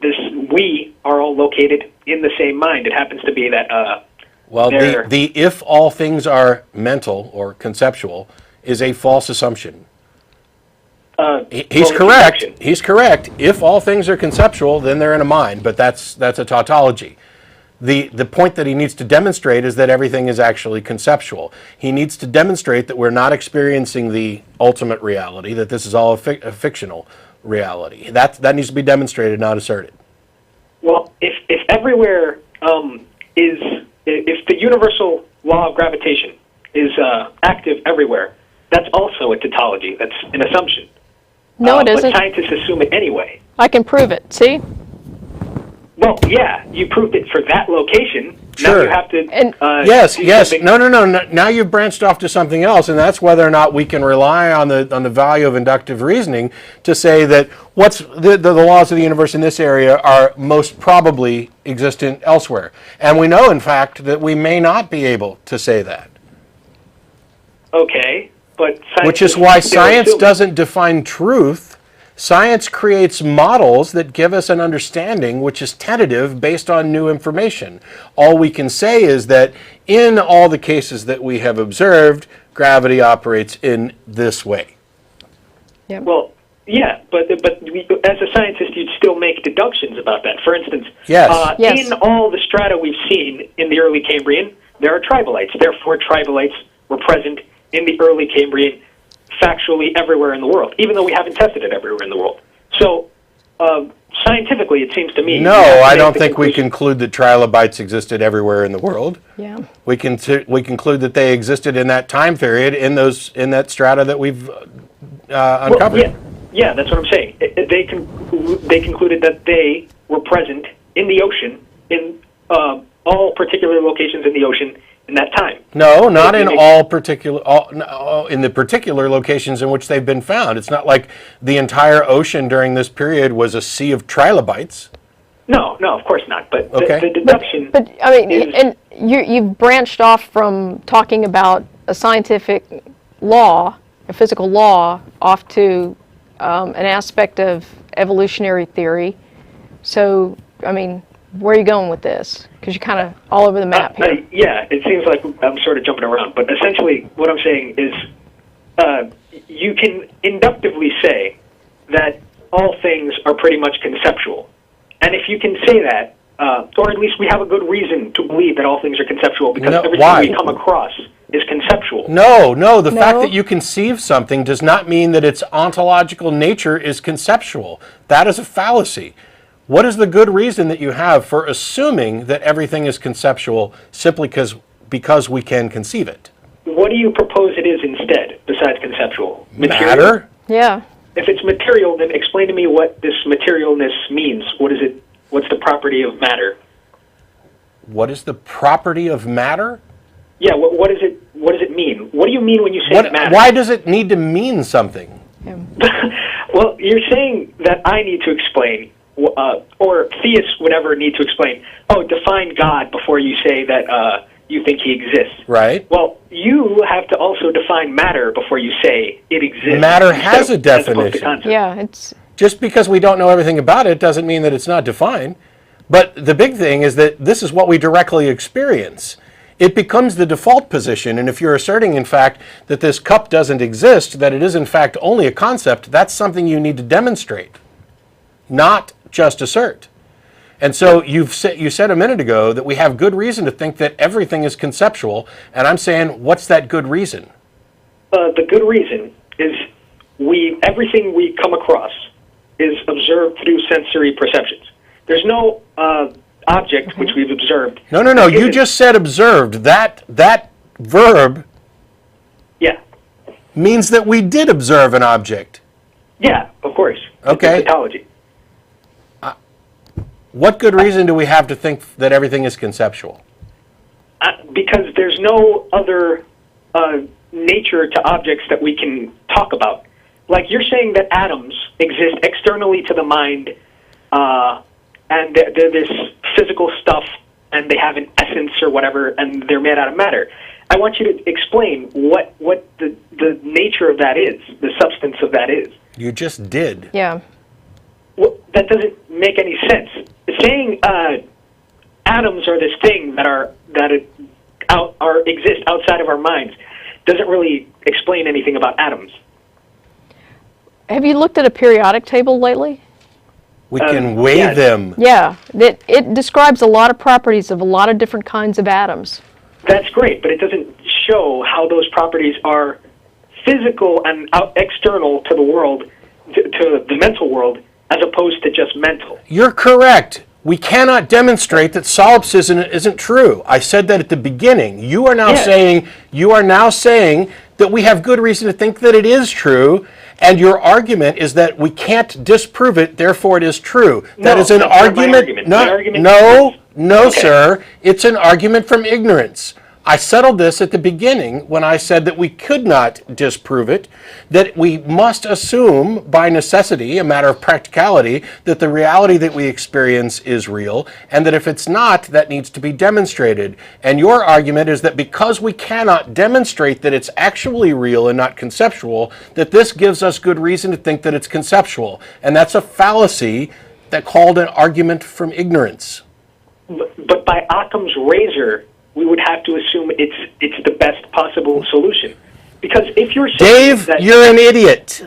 Speaker 7: we are all located in the same mind. It happens to be that...
Speaker 1: Well, the if all things are mental or conceptual is a false assumption. He's correct. He's correct. If all things are conceptual, then they're in a mind, but that's a tautology. The point that he needs to demonstrate is that everything is actually conceptual. He needs to demonstrate that we're not experiencing the ultimate reality, that this is all a fictional reality. That needs to be demonstrated, not asserted.
Speaker 7: Well, if everywhere if the universal law of gravitation is active everywhere, that's also a tautology. That's an assumption.
Speaker 2: No, it isn't.
Speaker 7: But scientists assume it anyway.
Speaker 2: I can prove it. See?
Speaker 7: Well, yeah, you proved it for that location.
Speaker 1: Sure.
Speaker 7: Now you have to...
Speaker 1: Yes.
Speaker 7: something.
Speaker 1: No. Now you've branched off to something else, and that's whether or not we can rely on the value of inductive reasoning to say that what's the laws of the universe in this area are most probably existent elsewhere. And we know, in fact, that we may not be able to say that.
Speaker 7: Okay, but...
Speaker 1: Which is why science doesn't define truth. Science creates models that give us an understanding which is tentative based on new information. All we can say is that in all the cases that we have observed, gravity operates in this way.
Speaker 2: Yep.
Speaker 7: Well, yeah, but as a scientist, you'd still make deductions about that. For instance,
Speaker 1: Yes.
Speaker 2: Yes.
Speaker 7: in all the strata we've seen in the early Cambrian, there are tribolites. Therefore, tribolites were present in the early Cambrian factually everywhere in the world, even though we haven't tested it everywhere in the world. So, scientifically, it seems to me...
Speaker 1: No, I don't think we conclude that trilobites existed everywhere in the world.
Speaker 2: Yeah.
Speaker 1: We conclude that they existed in that time period in that strata that we've uncovered.
Speaker 7: Well, yeah, that's what I'm saying. They concluded that they were present in the ocean, in all particular locations in the ocean in that time.
Speaker 1: No, not in in the particular locations in which they've been found. It's not like the entire ocean during this period was a sea of trilobites.
Speaker 7: No, of course not. But
Speaker 1: Okay.
Speaker 7: the deduction...
Speaker 2: But I mean, and you've branched off from talking about a scientific law a physical law off to an aspect of evolutionary theory. So, I mean, where are you going with this? Because you're kind of all over the map here.
Speaker 7: Yeah, it seems like I'm sort of jumping around, but essentially what I'm saying is you can inductively say that all things are pretty much conceptual. And if you can say that, or at least we have a good reason to believe that all things are conceptual, because everything we come across is conceptual.
Speaker 1: No, the fact that you conceive something does not mean that its ontological nature is conceptual. That is a fallacy. What is the good reason that you have for assuming that everything is conceptual simply because we can conceive it?
Speaker 7: What do you propose it is instead, besides conceptual? Material?
Speaker 1: Matter?
Speaker 2: Yeah.
Speaker 7: If it's material, then explain to me what this materialness means. What is it? What's the property of matter?
Speaker 1: What is the property of matter?
Speaker 7: Yeah, what is it? What does it mean? What do you mean when you say matter?
Speaker 1: Why does it need to mean something?
Speaker 7: Well, you're saying that I need to explain, or theists would ever need to explain, define God before you say that you think he exists.
Speaker 1: Right.
Speaker 7: Well, you have to also define matter before you say it exists.
Speaker 1: Matter has a definition.
Speaker 2: Yeah, it's...
Speaker 1: Just because we don't know everything about it doesn't mean that it's not defined. But the big thing is that this is what we directly experience. It becomes the default position, and if you're asserting, in fact, that this cup doesn't exist, that it is, in fact, only a concept, that's something you need to demonstrate, not just assert. And so you said a minute ago that we have good reason to think that everything is conceptual, and I'm saying, what's that good reason?
Speaker 7: The good reason is everything we come across is observed through sensory perceptions. There's no object which we've observed.
Speaker 1: No. You just said observed. That verb means that we did observe an object.
Speaker 7: Yeah, of course.
Speaker 1: Okay.
Speaker 7: It's tautology.
Speaker 1: What good reason do we have to think that everything is conceptual?
Speaker 7: Because there's no other nature to objects that we can talk about. Like you're saying that atoms exist externally to the mind, and they're this physical stuff, and they have an essence or whatever, and they're made out of matter. I want you to explain what the nature of that is, the substance of that is.
Speaker 1: You just did.
Speaker 2: Yeah.
Speaker 7: Well, that doesn't make any sense. Saying atoms are this thing that exist outside of our minds doesn't really explain anything about atoms.
Speaker 2: Have you looked at a periodic table lately?
Speaker 1: We can weigh them.
Speaker 2: Yeah, it describes a lot of properties of a lot of different kinds of atoms.
Speaker 7: That's great, but it doesn't show how those properties are physical and external to the world, to the mental world, as opposed to just mental.
Speaker 1: You're correct. We cannot demonstrate that solipsism isn't true. I said that at the beginning. You are now saying that we have good reason to think that it is true, and your argument is that we can't disprove it, therefore it is true. That is an argument. No, sir. It's an argument from ignorance. I settled this at the beginning when I said that we could not disprove it, that we must assume by necessity, a matter of practicality, that the reality that we experience is real, and that if it's not, that needs to be demonstrated. And your argument is that because we cannot demonstrate that it's actually real and not conceptual, that this gives us good reason to think that it's conceptual. And that's a fallacy that called an argument from ignorance.
Speaker 7: But by Occam's razor, we would have to assume it's the best possible solution. Because if you're saying
Speaker 1: Dave, you're an idiot.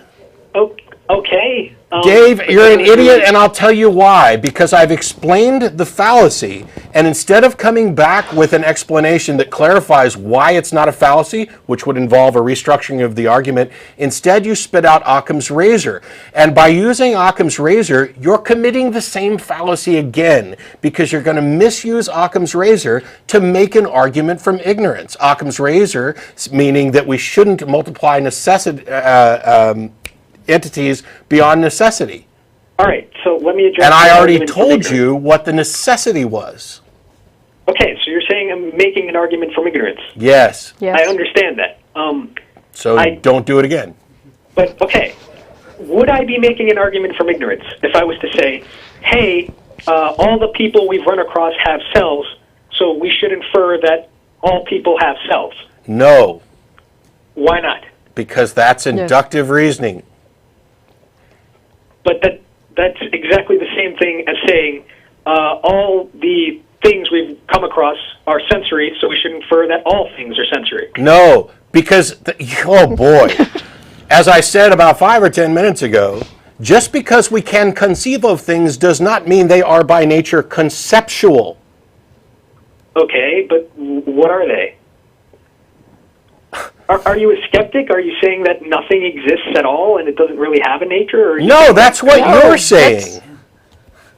Speaker 7: Okay.
Speaker 1: Dave, you're an idiot, and I'll tell you why. Because I've explained the fallacy, and instead of coming back with an explanation that clarifies why it's not a fallacy, which would involve a restructuring of the argument, instead you spit out Occam's razor. And by using Occam's razor, you're committing the same fallacy again, because you're going to misuse Occam's razor to make an argument from ignorance. Occam's razor, meaning that we shouldn't multiply entities beyond necessity.
Speaker 7: All right, so let me address.
Speaker 1: And I already told you what the necessity was.
Speaker 7: Okay, so you're saying I'm making an argument from ignorance.
Speaker 1: Yes.
Speaker 2: Yes.
Speaker 7: I understand that.
Speaker 1: So don't do it again.
Speaker 7: But, okay, would I be making an argument from ignorance if I was to say, hey, all the people we've run across have selves, so we should infer that all people have selves?
Speaker 1: No.
Speaker 7: Why not?
Speaker 1: because that's inductive reasoning.
Speaker 7: But that's exactly the same thing as saying all the things we've come across are sensory, so we should infer that all things are sensory.
Speaker 1: No, because, oh boy, as I said about 5 or 10 minutes ago, just because we can conceive of things does not mean they are by nature conceptual.
Speaker 7: Okay, but what are they? Are you a skeptic? Are you saying that nothing exists at all and it doesn't really have a nature? Or
Speaker 1: No, that's what you're saying.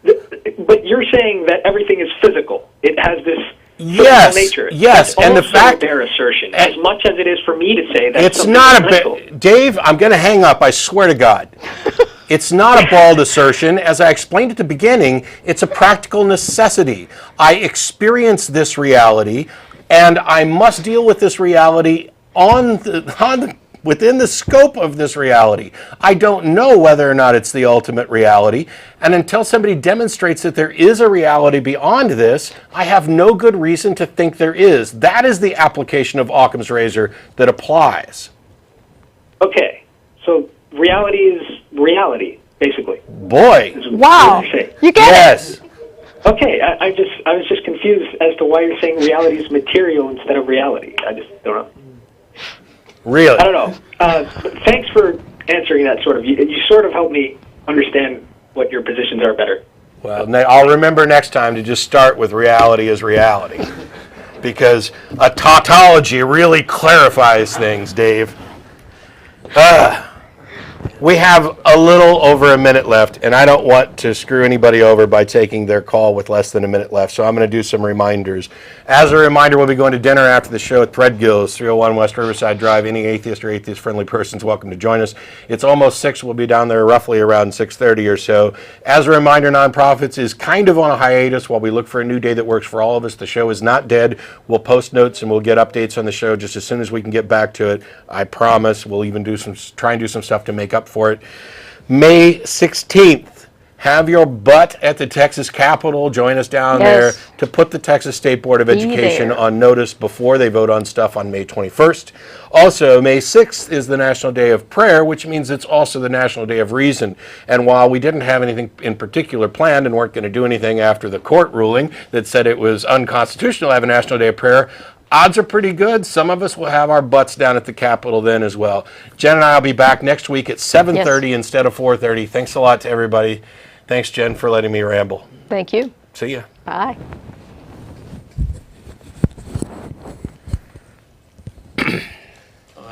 Speaker 7: But you're saying that everything is physical. It has this
Speaker 1: Yes,
Speaker 7: physical nature.
Speaker 1: yes,
Speaker 7: That's
Speaker 1: and the
Speaker 7: also
Speaker 1: fact-
Speaker 7: a bare assertion, as much as it is for me to say that
Speaker 1: It's not a Dave, I'm going to hang up, I swear to God. It's not a bald assertion. As I explained at the beginning, it's a practical necessity. I experience this reality, and I must deal with this reality within the scope of this reality. I don't know whether or not it's the ultimate reality, and until somebody demonstrates that there is a reality beyond this, I have no good reason to think there is. That is the application of Occam's razor that applies.
Speaker 7: Okay, so reality is reality, basically.
Speaker 1: Boy.
Speaker 2: Wow. You get it.
Speaker 1: Yes.
Speaker 7: Okay, I was just confused as to why you're saying reality is material instead of reality. I just don't know.
Speaker 1: Really?
Speaker 7: I don't know. But thanks for answering that sort of. You sort of helped me understand what your positions are better.
Speaker 1: Well, I'll remember next time to just start with reality is reality. Because a tautology really clarifies things, Dave. We have a little over a minute left, and I don't want to screw anybody over by taking their call with less than a minute left, so I'm going to do some reminders. As a reminder, we'll be going to dinner after the show at Threadgill's, 301 West Riverside Drive. Any atheist or atheist-friendly person's welcome to join us. It's almost 6. We'll be down there roughly around 6:30 or so. As a reminder, Nonprofits is kind of on a hiatus while we look for a new day that works for all of us. The show is not dead. We'll post notes and we'll get updates on the show just as soon as we can get back to it. I promise. We'll even try and do some stuff to make up for it. May 16th, have your butt at the Texas Capitol. Join us down there to put the Texas State Board of Education on notice before they vote on stuff on May 21st. Also, May 6th is the National Day of Prayer, which means it's also the National Day of Reason. And while we didn't have anything in particular planned and weren't going to do anything after the court ruling that said it was unconstitutional to have a National Day of Prayer, odds are pretty good. Some of us will have our butts down at the Capitol then as well. Jen and I will be back next week at 7:30 instead of 4:30. Thanks a lot to everybody. Thanks, Jen, for letting me ramble.
Speaker 2: Thank you.
Speaker 1: See ya.
Speaker 2: Bye.